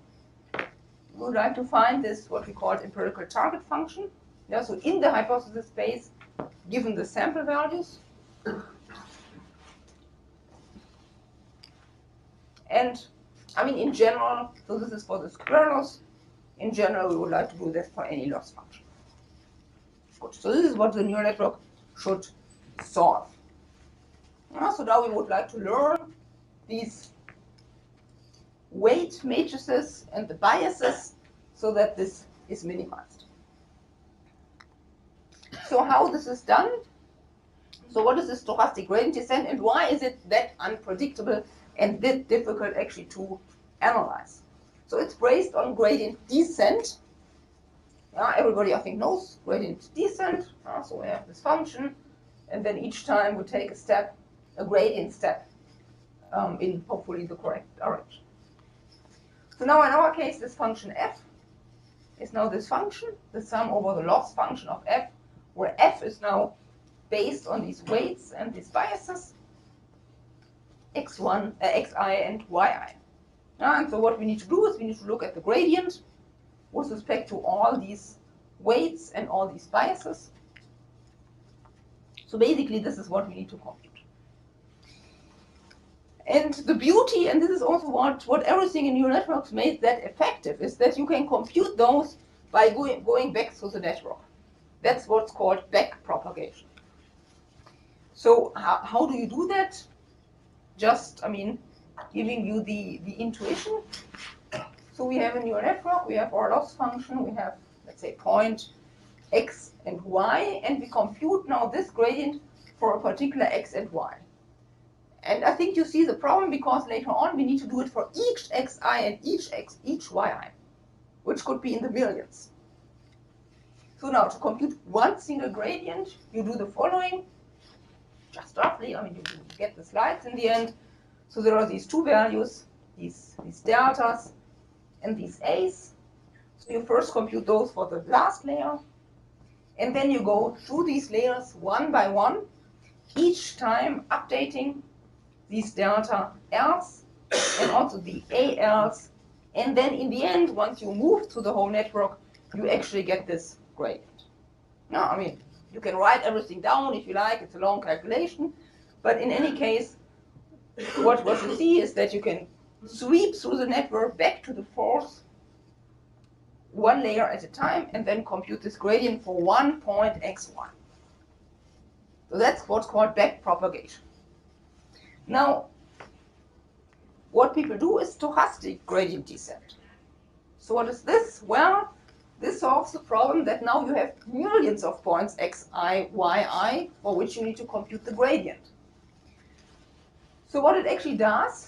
We would like to find this, what we call empirical target function. Yeah, so in the hypothesis space, given the sample values. And, I mean, in general, so this is for the square loss. In general, we would like to do that for any loss function. Good. So this is what the neural network should solve. So now we would like to learn these weight matrices and the biases so that this is minimized. So how this is done? So what is the stochastic gradient descent, and why is it that unpredictable and that difficult actually to analyze? So it's based on gradient descent. Everybody, I think, knows gradient descent. So we have this function, and then each time we take a step, a gradient step, in hopefully the correct direction. So now in our case, this function f is now this function, the sum over the loss function of f, where f is now based on these weights and these biases, xi and yi. And so what we need to do is we need to look at the gradient with respect to all these weights and all these biases. So basically, this is what we need to compute. And the beauty, and this is also what everything in neural networks made that effective, is that you can compute those by going back through the network. That's what's called back propagation. So how do you do that? Just, I mean, giving you the intuition. So we have a neural network, we have our loss function, we have, let's say, point x and y, and we compute now this gradient for a particular x and y. And I think you see the problem, because later on we need to do it for each xi and each yi, which could be in the millions. So now to compute one single gradient, you do the following, just roughly, I mean, you get the slides in the end. So there are these two values, these deltas and these a's. So you first compute those for the last layer, and then you go through these layers one by one, each time updating these delta L's and also the AL's, and then in the end, once you move through the whole network, you actually get this gradient. Now, I mean, you can write everything down if you like, it's a long calculation, but in any case, what you see is that you can sweep through the network back to the fourth, one layer at a time, and then compute this gradient for one point x1. So that's what's called back propagation. Now, what people do is stochastic gradient descent. So what is this? Well, this solves the problem that now you have millions of points xi, yi, for which you need to compute the gradient. So what it actually does,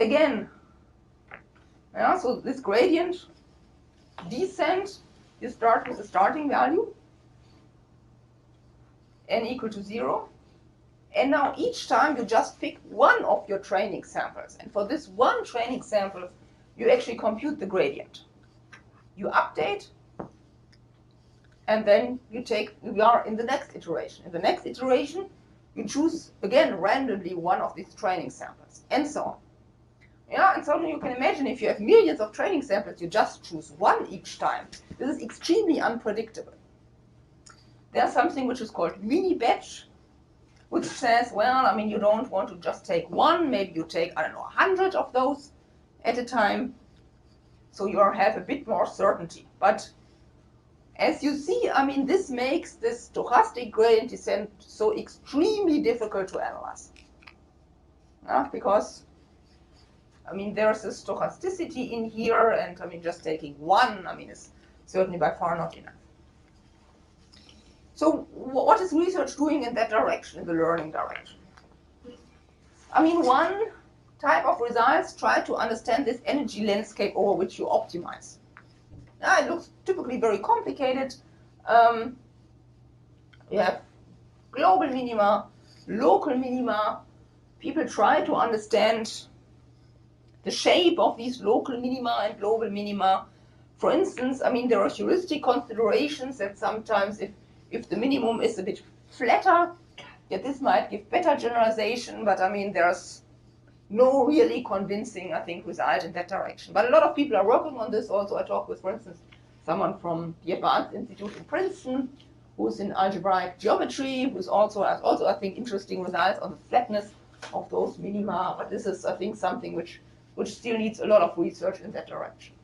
again, so this gradient descent, you start with a starting value, n equal to 0. And now each time you just pick one of your training samples. And for this one training sample, you actually compute the gradient. You update, and then you are in the next iteration. In the next iteration, you choose, again, randomly one of these training samples, and so on. Yeah, and so you can imagine if you have millions of training samples, you just choose one each time. This is extremely unpredictable. There's something which is called mini batch, which says, well, I mean, you don't want to just take one, maybe you take, I don't know, 100 of those at a time, so you have a bit more certainty. But as you see, I mean, this makes this stochastic gradient descent so extremely difficult to analyze. Because, I mean, there's a stochasticity in here, and I mean, just taking one, I mean, is certainly by far not enough. So what is research doing in that direction, in the learning direction? I mean, one type of results try to understand this energy landscape over which you optimize. It looks typically very complicated. You have global minima, local minima. People try to understand the shape of these local minima and global minima. For instance, I mean, there are heuristic considerations that sometimes if the minimum is a bit flatter, that this might give better generalization, but I mean, there's no really convincing, I think, result in that direction. But a lot of people are working on this also. I talked with, for instance, someone from the Advanced Institute in Princeton, who's in algebraic geometry, who's also has I think, interesting results on the flatness of those minima. But this is, I think, something which still needs a lot of research in that direction.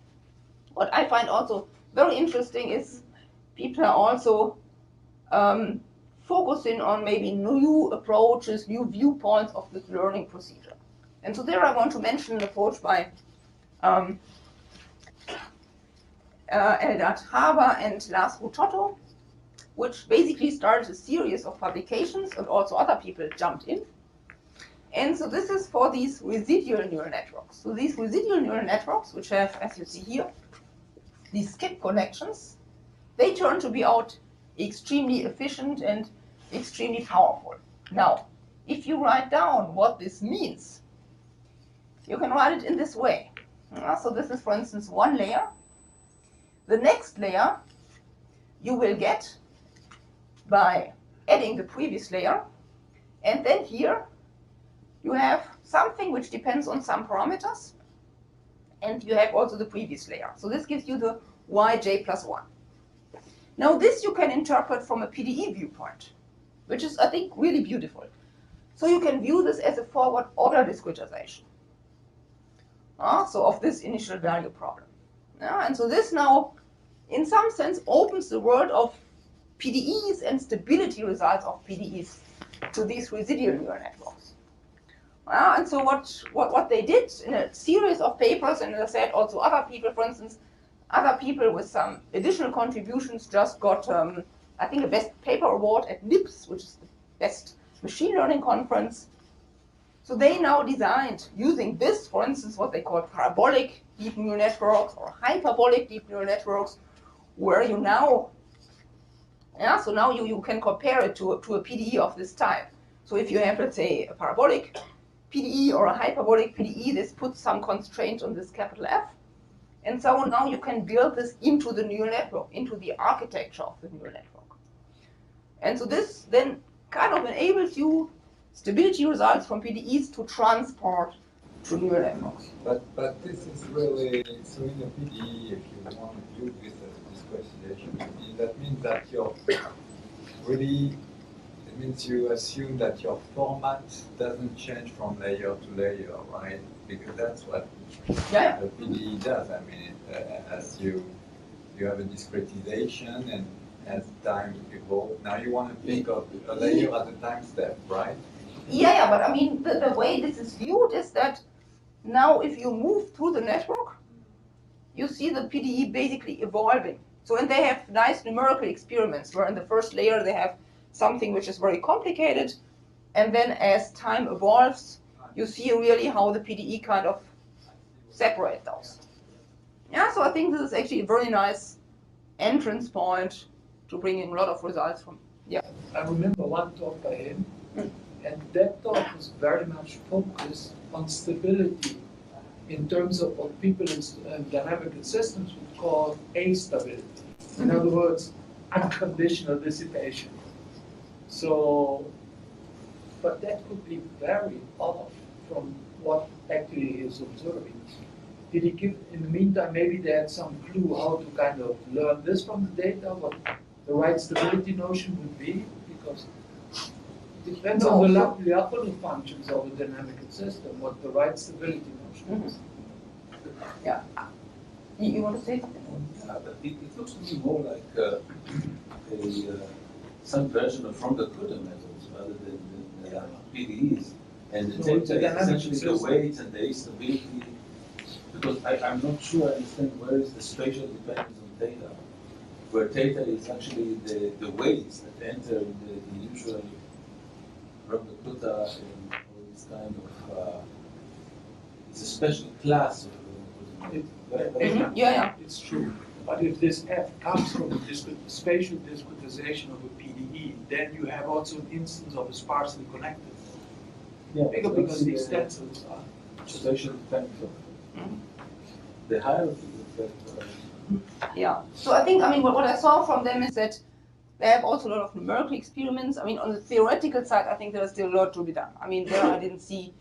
What I find also very interesting is people are also focusing on maybe new approaches, new viewpoints of this learning procedure. And so there I want to mention an approach by Eldad Haber and Lars Rutotto, which basically started a series of publications, and also other people jumped in. And so this is for these residual neural networks. So these residual neural networks, which have, as you see here, these skip connections, they turn to be out extremely efficient and extremely powerful. Now, if you write down what this means, you can write it in this way. So this is, for instance, one layer. The next layer you will get by adding the previous layer. And then here you have something which depends on some parameters. And you have also the previous layer. So this gives you the yj plus 1. Now this you can interpret from a PDE viewpoint, which is, I think, really beautiful. So you can view this as a forward order discretization. So of this initial value problem. And so this now, in some sense, opens the world of PDEs and stability results of PDEs to these residual neural networks. And so what they did in a series of papers, and as I said, also other people, for instance, other people with some additional contributions just got, I think, a best paper award at NIPS, which is the best machine learning conference. So they now designed, using this, for instance, what they call parabolic deep neural networks or hyperbolic deep neural networks, where you now, so now you can compare it to a PDE of this type. So if you have, let's say, a parabolic PDE or a hyperbolic PDE, this puts some constraints on this capital F. And so now you can build this into the neural network, into the architecture of the neural network. And so this then kind of enables you stability results from PDEs to transport to neural networks. But this is really, so in a PDE, if you want to use this as a discretization, that means that you're really, it means you assume that your format doesn't change from layer to layer, right? Because that's what the PDE does. I mean, as you have a discretization, and as time evolves, now you want to think of a layer at a time step, right? Yeah, but I mean, the way this is viewed is that now if you move through the network, you see the PDE basically evolving. So, and they have nice numerical experiments where in the first layer they have something which is very complicated, and then as time evolves, you see really how the PDE kind of separate those. Yeah, so I think this is actually a very nice entrance point to bring in a lot of results from. Yeah. I remember one talk by him, and that talk was very much focused on stability in terms of what people in dynamical systems would call astability. In other words, unconditional dissipation. So, but that could be very off from what actually he is observing. Did he give, in the meantime, maybe they had some clue how to kind of learn this from the data, what the right stability notion would be? Because it depends on the Lyapunov functions of a dynamical system, what the right stability notion is. Yeah. You want to say something? Yeah, but it looks to me more like some version of from the Kutyniok methods rather than the PDEs. And the data is essentially the weight and the astability. Because I'm not sure I understand where is the spatial dependence on data, where data is actually the weights that enter the usual from the Kuta and all this kind of, it's a special class of Yeah. It's true. But if this F comes from the spatial discretization of a PDE, then you have also an instance of a sparsely connected. Yeah, because the extensors are spatial dependence. The hierarchy that. Yeah. So I think, I mean, what I saw from them is that they have also a lot of numerical experiments. I mean, on the theoretical side, I think there is still a lot to be done. I mean, there I didn't see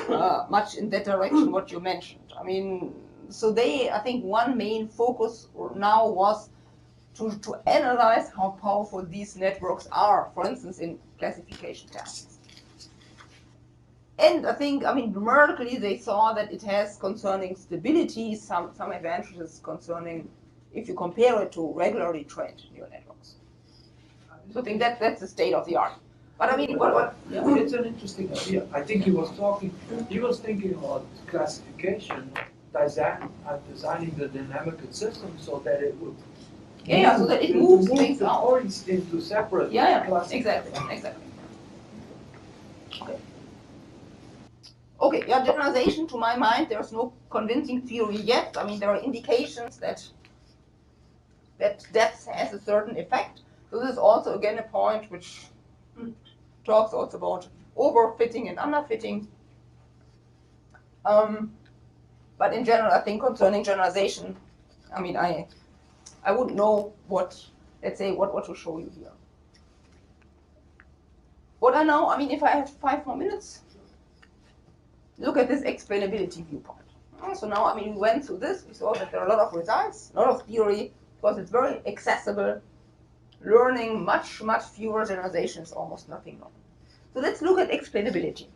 much in that direction what you mentioned. I mean, so I think one main focus now was to analyze how powerful these networks are, for instance, in classification tasks. And I think, I mean, numerically, they saw that it has concerning stability, some advantages concerning if you compare it to regularly trained neural networks. So I think that's the state of the art. But I mean, Yeah, it's an interesting idea. I think he was thinking about classification, designing the dynamical system so that it would. So that it moves things the out. points into separate. Exactly. Okay, generalization, to my mind, there's no convincing theory yet. I mean, there are indications that depth has a certain effect. So this is also, again, a point which talks also about overfitting and underfitting. But in general, I think concerning generalization, I mean, I wouldn't know what to show you here. What I know, I mean, if I have 5 more minutes, look at this explainability viewpoint. So now, I mean, we went through this. We saw that there are a lot of results, a lot of theory, because it's very accessible. Learning much fewer generalizations, almost nothing more. So let's look at explainability.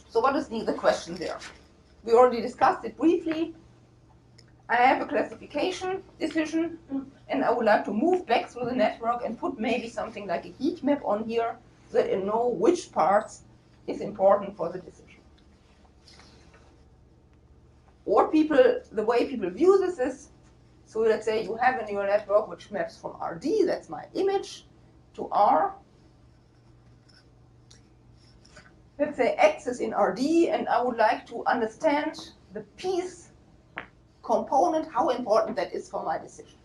So what is the question there? We already discussed it briefly. I have a classification decision, and I would like to move back through the network and put maybe something like a heat map on here so that I know which parts is important for the decision. Or the way people view this is, so let's say you have a neural network which maps from RD, that's my image, to R. Let's say X is in RD, and I would like to understand the piece component, how important that is for my decision.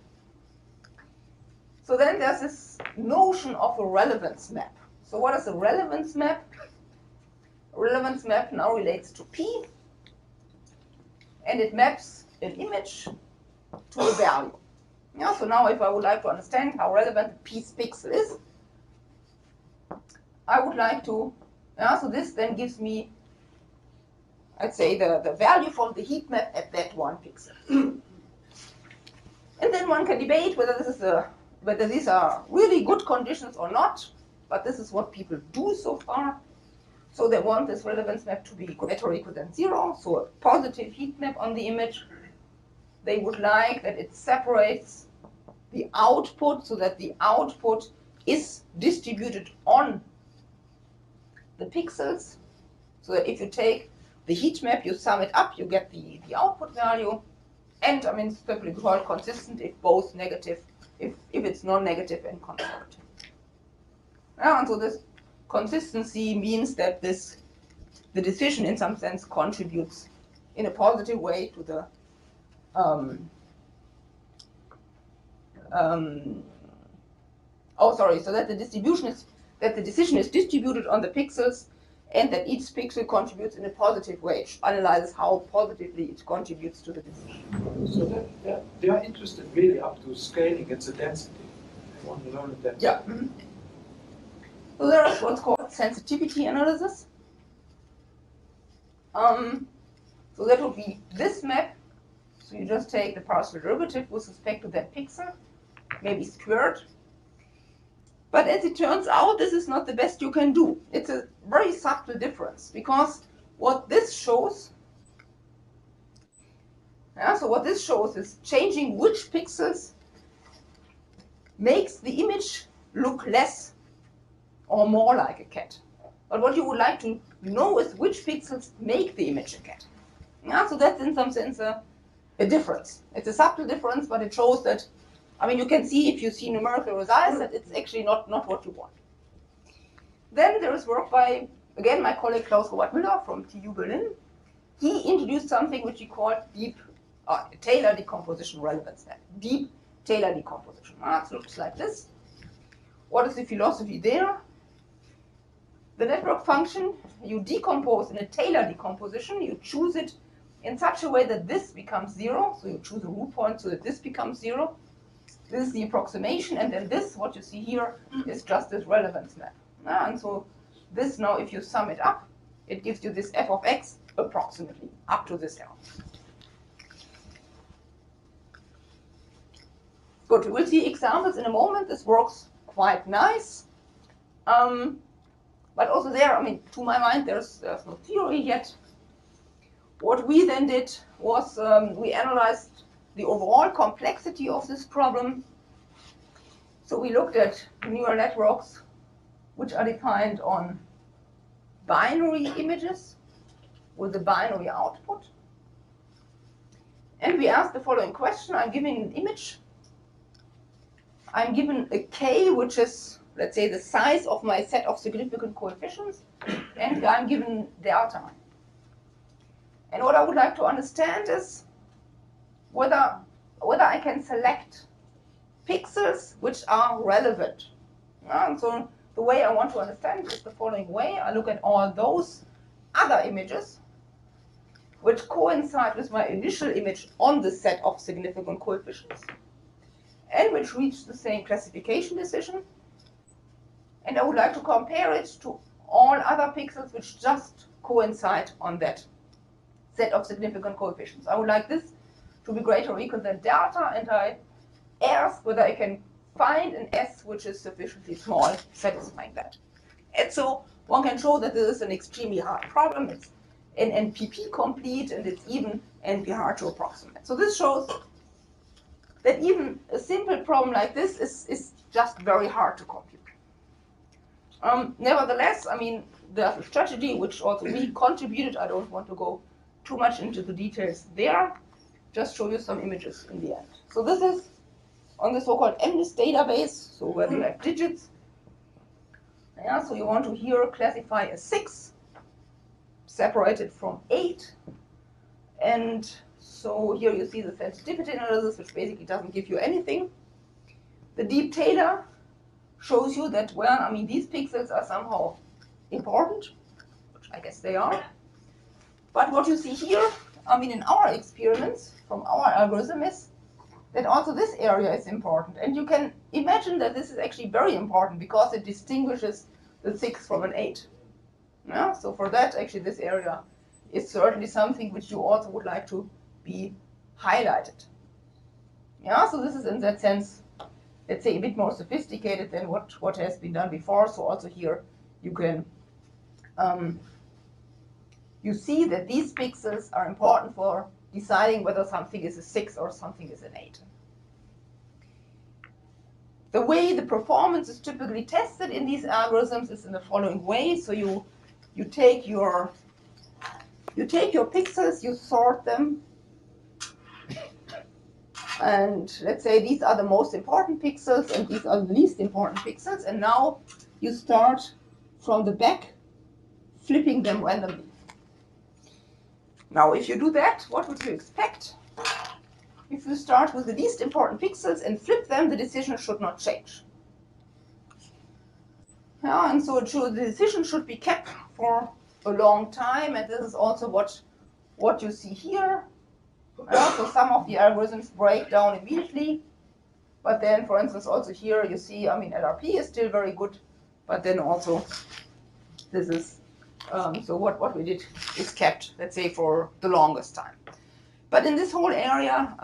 So then there's this notion of a relevance map. So what is a relevance map? A relevance map now relates to P, and it maps an image to a value. Yeah, so now if I would like to understand how relevant a P's pixel is, I would like to, so this then gives me, I'd say, the value from the heat map at that one pixel. And then one can debate whether these are really good conditions or not, but this is what people do so far. So they want this relevance map to be greater or equal than 0, so a positive heat map on the image. They would like that it separates the output so that the output is distributed on the pixels, so that if you take the heat map, you sum it up, you get the output value. And I mean, it's simply called consistent if both negative, if it's non-negative and conservative. Yeah, and so this consistency means that the decision in some sense contributes in a positive way to the so that the decision is distributed on the pixels, and that each pixel contributes in a positive way. It analyzes how positively it contributes to the decision. So they are interested really up to scaling its density. They want to learn the density. Yeah. Mm-hmm. So there is what's called sensitivity analysis. So that would be this map. So you just take the partial derivative with respect to that pixel, maybe squared. But as it turns out, this is not the best you can do. It's a very subtle difference, because what this shows, is changing which pixels makes the image look less or more like a cat. But what you would like to know is which pixels make the image a cat. Yeah, so that's in some sense a difference. It's a subtle difference, but it shows that, I mean, you can see if you see numerical results that it's actually not what you want. Then there is work by, again, my colleague Klaus Robert Müller from TU Berlin. He introduced something which he called deep Taylor decomposition relevance map. Deep Taylor decomposition. It looks like this. What is the philosophy there? The network function, you decompose in a Taylor decomposition. You choose it in such a way that this becomes 0. So you choose a root point so that this becomes 0. This is the approximation, and then this, what you see here, is just this relevance map. And so this now, if you sum it up, it gives you this f of x approximately up to this L. Good, we will see examples in a moment. This works quite nice. But also there, I mean, to my mind, there's no theory yet. What we then did was we analyzed the overall complexity of this problem. So we looked at neural networks which are defined on binary images with a binary output. And we asked the following question. I'm given an image. I'm given a k, which is, let's say, the size of my set of significant coefficients, and I'm given delta. And what I would like to understand is whether I can select pixels which are relevant. And so the way I want to understand it is the following way. I look at all those other images which coincide with my initial image on the set of significant coefficients and which reach the same classification decision. And I would like to compare it to all other pixels which just coincide on that set of significant coefficients. I would like this to be greater or equal than delta, and I ask whether I can find an S which is sufficiently small, satisfying that. And so one can show that this is an extremely hard problem. It's an NPP complete, and it's even NP hard to approximate. So this shows that even a simple problem like this is just very hard to compute. Nevertheless, I mean, there's a strategy which also we contributed. I don't want to go too much into the details there. Just show you some images in the end. So this is on the so-called MNIST database, so where you have digits. Yeah, so you want to here classify a 6 separated from 8. And so here you see the sensitivity analysis, which basically doesn't give you anything. The deep Taylor shows you that, well, I mean, these pixels are somehow important, which I guess they are. But what you see here, I mean, in our experiments from our algorithm is that also this area is important. And you can imagine that this is actually very important because it distinguishes the 6 from an 8. Yeah? So for that, actually, this area is certainly something which you also would like to be highlighted. Yeah, so this is in that sense, let's say, a bit more sophisticated than what has been done before. So also here you can you see that these pixels are important for deciding whether something is a 6 or something is an 8. The way the performance is typically tested in these algorithms is in the following way. So you take your pixels, you sort them, and let's say these are the most important pixels and these are the least important pixels, and now you start from the back, flipping them randomly. Now, if you do that, what would you expect? If you start with the least important pixels and flip them, the decision should not change. Yeah, and so the decision should be kept for a long time, and this is also what you see here. So some of the algorithms break down immediately, but then, for instance, also here you see, I mean, LRP is still very good, but then also this is, so what we did is kept, let's say, for the longest time. But in this whole area,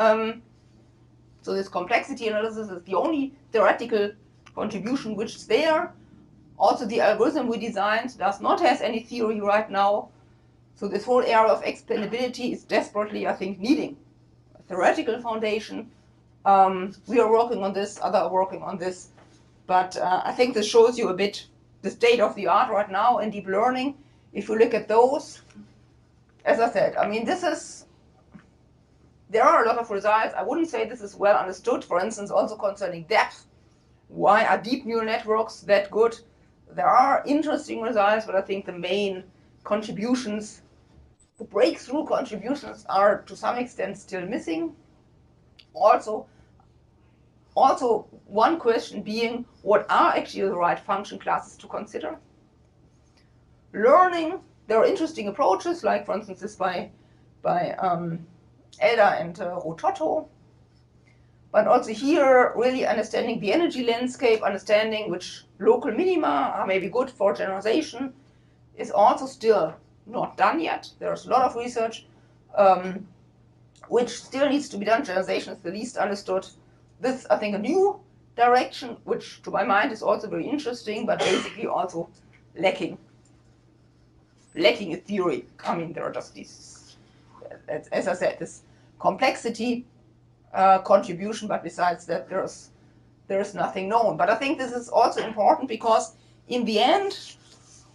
so this complexity analysis is the only theoretical contribution which is there. Also, the algorithm we designed does not have any theory right now. So this whole area of explainability is desperately, I think, needing a theoretical foundation. We are working on this, others are working on this. But I think this shows you a bit the state of the art right now in deep learning. If you look at those, as I said, I mean, there are a lot of results. I wouldn't say this is well understood, for instance, also concerning depth. Why are deep neural networks that good? There are interesting results, but I think the main contributions, the breakthrough contributions, are to some extent still missing. Also one question being, what are actually the right function classes to consider? Learning, there are interesting approaches, like for instance this by Elder and Rototto. But also here, really understanding the energy landscape, understanding which local minima are maybe good for generalization, is also still not done yet. There's a lot of research which still needs to be done. Generalization is the least understood. This, I think, a new direction, which to my mind is also very interesting, but basically also lacking a theory. I mean, there are just these, as I said, this complexity contribution, but besides that, there's nothing known. But I think this is also important because in the end,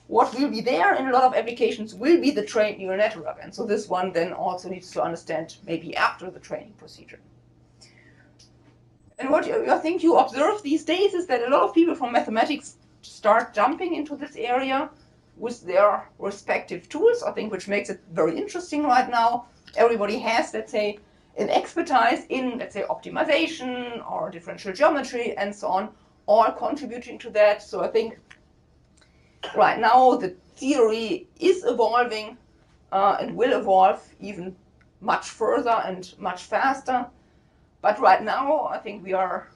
what will be there in a lot of applications will be the trained neural network. And so this one then also needs to understand maybe after the training procedure. And what I think you observe these days is that a lot of people from mathematics start jumping into this area with their respective tools, I think, which makes it very interesting right now. Everybody has, let's say, an expertise in, let's say, optimization or differential geometry and so on, all contributing to that. So I think right now the theory is evolving and will evolve even much further and much faster. But right now, I think we are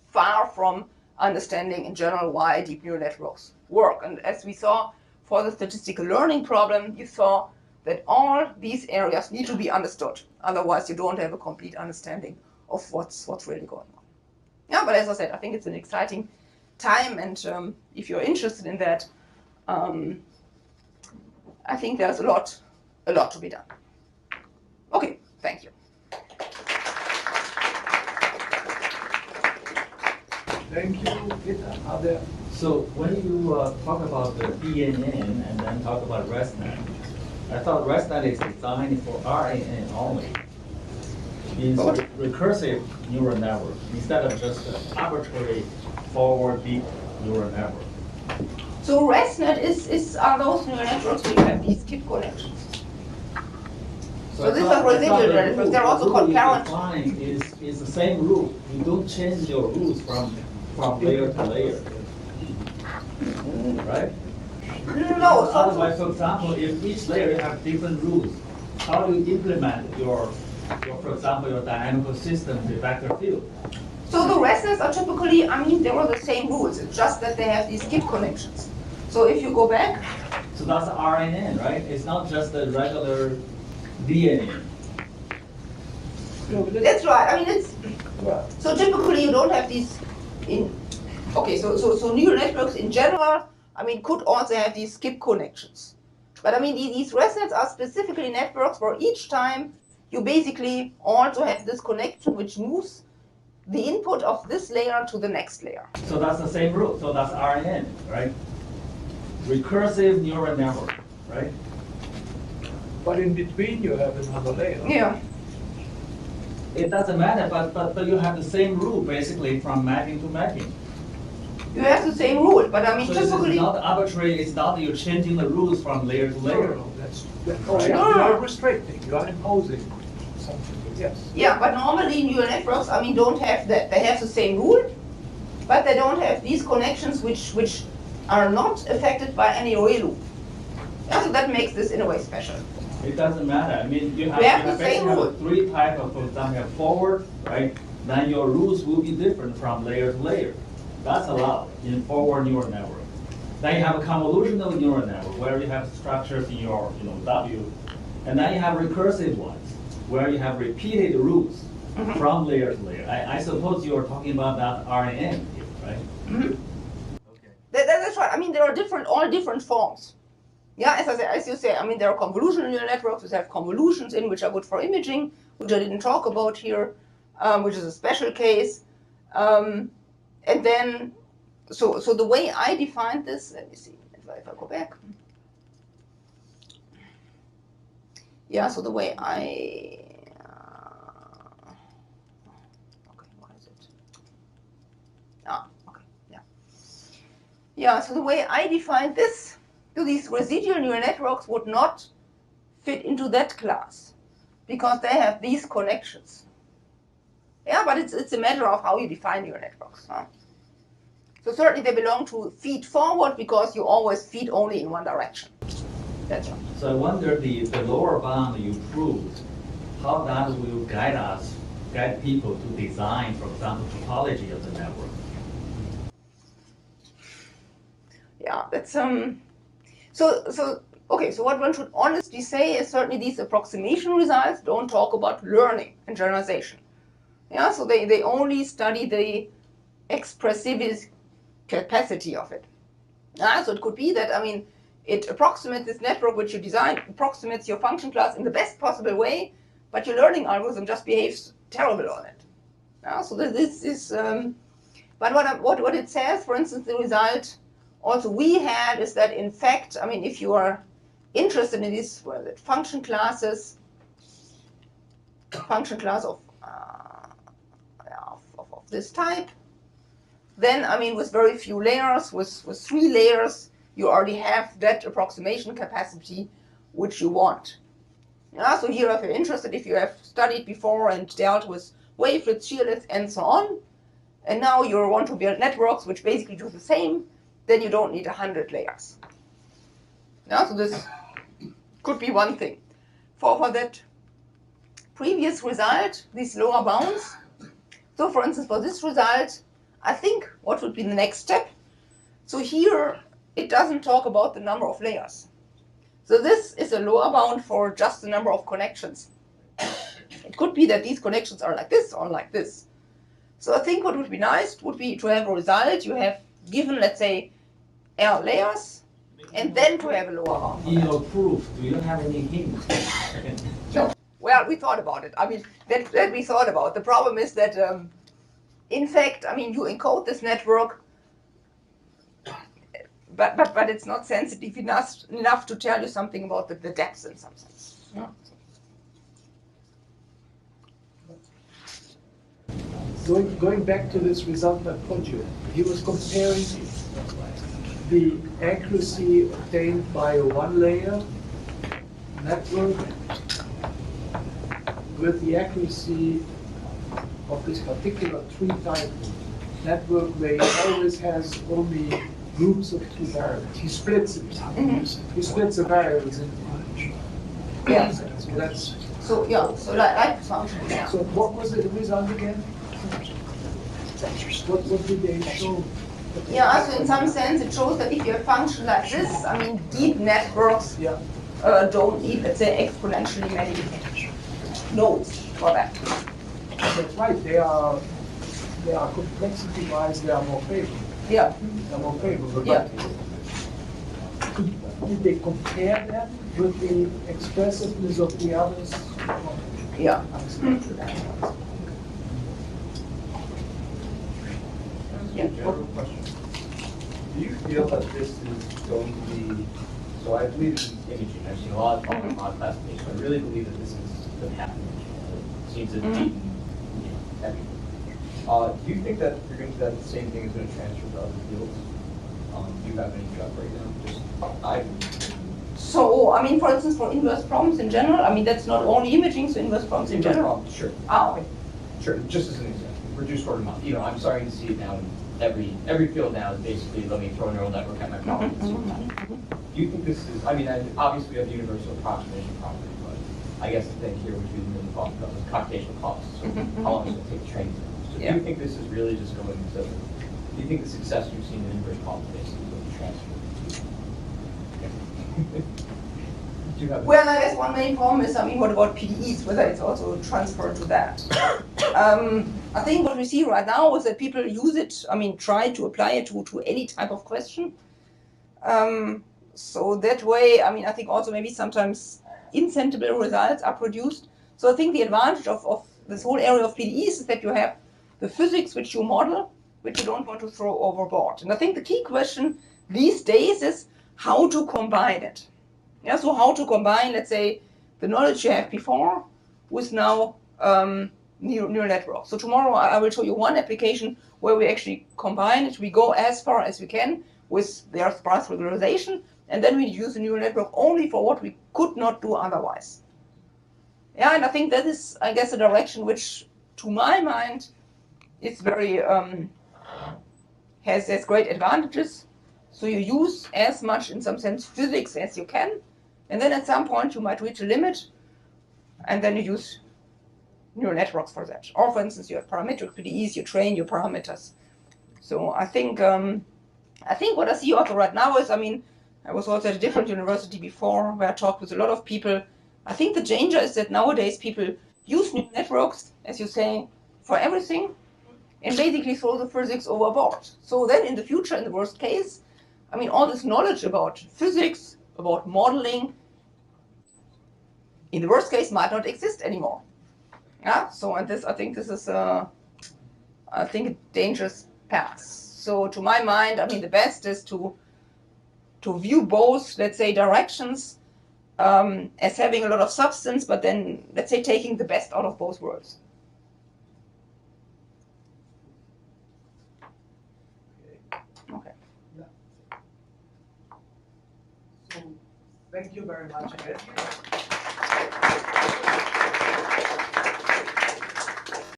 far from understanding in general why deep neural networks work. And as we saw for the statistical learning problem, you saw that all these areas need to be understood. Otherwise, you don't have a complete understanding of what's really going on. Yeah, but as I said, I think it's an exciting time, and if you're interested in that, I think there's a lot to be done. Okay, thank you. Thank you, Gitta. So when you talk about the DNN and then talk about ResNet, I thought ResNet is designed for RNN only. Means recursive neural network instead of just an arbitrary forward deep neural network. So ResNet are those neural networks which have these skip connections. So these are residual neural networks. They're also called parent. Is the same rule. You don't change your rules from layer to layer, right? No. So otherwise, for example, if each layer have different rules, how do you implement your for example, your dynamical system to vector field? So the ResNets are typically, I mean, they were the same rules. It's just that they have these skip connections. So if you go back. So that's RNN, right? It's not just the regular DNA. That's right. I mean, it's so typically you don't have these in. Okay, so neural networks in general, I mean, could also have these skip connections. But I mean, these ResNets are specifically networks where each time you basically also have this connection which moves the input of this layer to the next layer. So that's the same rule. So that's RNN, right? Recursive neural network, right? But in between you have another layer. Yeah. It doesn't matter, but you have the same rule basically from mapping to mapping. You have the same rule, but I mean, so typically. It's not arbitrary, it's not that you're changing the rules from layer to layer. No, that's right. You are restricting, you are imposing something, yes. Yeah, but normally neural networks, I mean, don't have that. They have the same rule, but they don't have these connections which are not affected by any real loop. Yeah, so that makes this in a way special. It doesn't matter. I mean, you have basically have three types of, for example, you have forward, right? Then your rules will be different from layer to layer. That's allowed in forward neural network. Then you have a convolutional neural network where you have structures in your W. And then you have recursive ones where you have repeated rules from layer to layer. I suppose you are talking about that RNN here, right? Okay. That's right. I mean, there are all different forms. Yeah, as you say, I mean, there are convolutional neural networks which have convolutions in which are good for imaging, which I didn't talk about here, which is a special case. And then, so the way I defined this, let me see if I go back. Yeah, so the way okay, what is it? Okay, yeah. Yeah, so the way I defined this, so these residual neural networks would not fit into that class because they have these connections. Yeah, but it's a matter of how you define neural networks. Huh? So certainly they belong to feed forward because you always feed only in one direction. That's right. So I wonder the lower bound you proved, how that will guide people to design, for example, topology of the network. Yeah, that's okay, so what one should honestly say is certainly these approximation results don't talk about learning and generalization. Yeah, so they only study the expressivity capacity of it. So it could be that, I mean, it approximates this network which you design, approximates your function class in the best possible way, but your learning algorithm just behaves terrible on it. So this is, but what it says, for instance, the result also we had is that in fact, I mean, if you are interested in these function class of this type, then, I mean, with very few layers, with 3 layers, you already have that approximation capacity which you want. Yeah, so here, if you're interested, if you have studied before and dealt with wavelets, shearlets, and so on, and now you want to build networks which basically do the same, then you don't need 100 layers. Yeah, so this could be one thing. For that previous result, these lower bounds, so for instance, for this result, I think what would be the next step? So here, it doesn't talk about the number of layers. So this is a lower bound for just the number of connections. It could be that these connections are like this or like this. So I think what would be nice would be to have a result you have given, let's say, L layers, and then to have a lower bound. In your proof, do you have any hints? No. Well, we thought about it. I mean, that we thought about. The problem is that, in fact, I mean, you encode this network but it's not sensitive enough to tell you something about the depth in some sense. Yeah. Going back to this result by Poggio, he was comparing the accuracy obtained by a one-layer network with the accuracy of this particular tree-type network where he always has only groups of two variables. He splits it. He splits the variables into. Yeah. So that's. So yeah. So like function. Yeah. So what was the result again? What did they show? Yeah, so in some sense it shows that if you have function like this, I mean deep networks don't need, let's say, exponentially many nodes for that. That's right, they are complexity-wise, they are more favorable. Yeah. They are more favorable. Yeah. Did they compare that with the expressiveness of the others? Yeah. Yeah. General question. Do you feel that this is going to be, so I believe in imaging, I've seen a lot of classification, I really believe that this is going to happen. It seems to be everything. Do you think that you're going to that the same thing is going to transfer to other fields? Do you have any gut right now? So, I mean, for instance, for inverse problems in general, I mean, that's not only imaging, so inverse problems in general. Problems, sure. Okay. Sure, just as an example, reduced order model. You know, I'm starting to see it now in every field now is basically let me throw a neural network at my problem. Do you think this is, I mean, obviously we have the universal approximation property, but I guess the thing here which we didn't really talk about is computational costs. So how long is it going to take to train? So do you think this is really just going to, do you think the success you've seen in inverse problems basically will be transferred? Well, I guess one main problem is, I mean, what about PDEs, whether it's also transferred to that. I think what we see right now is that people use it, I mean, try to apply it to any type of question. So that way, I mean, I think also maybe sometimes insensible results are produced. So I think the advantage of this whole area of PDEs is that you have the physics which you model, which you don't want to throw overboard. And I think the key question these days is how to combine it. Yeah, so how to combine, let's say, the knowledge you have before with now neural networks. So tomorrow I will show you one application where we actually combine it. We go as far as we can with their sparse regularization, and then we use the neural network only for what we could not do otherwise. Yeah, and I think that is, I guess, a direction which, to my mind, is very has great advantages. So you use as much, in some sense, physics as you can, and then at some point you might reach a limit, and then you use neural networks for that. Or, for instance, you have parametric PDEs, you train your parameters. So I think what I see also right now is, I mean, I was also at a different university before where I talked with a lot of people. I think the danger is that nowadays people use neural networks, as you say, for everything, and basically throw the physics overboard. So then in the future, in the worst case, I mean, all this knowledge about physics, about modeling, in the worst case, might not exist anymore. Yeah. So, and this, I think, this is a dangerous path. So, to my mind, I mean, the best is to view both, let's say, directions as having a lot of substance, but then, let's say, taking the best out of both worlds. Okay. Yeah. So, thank you very much again.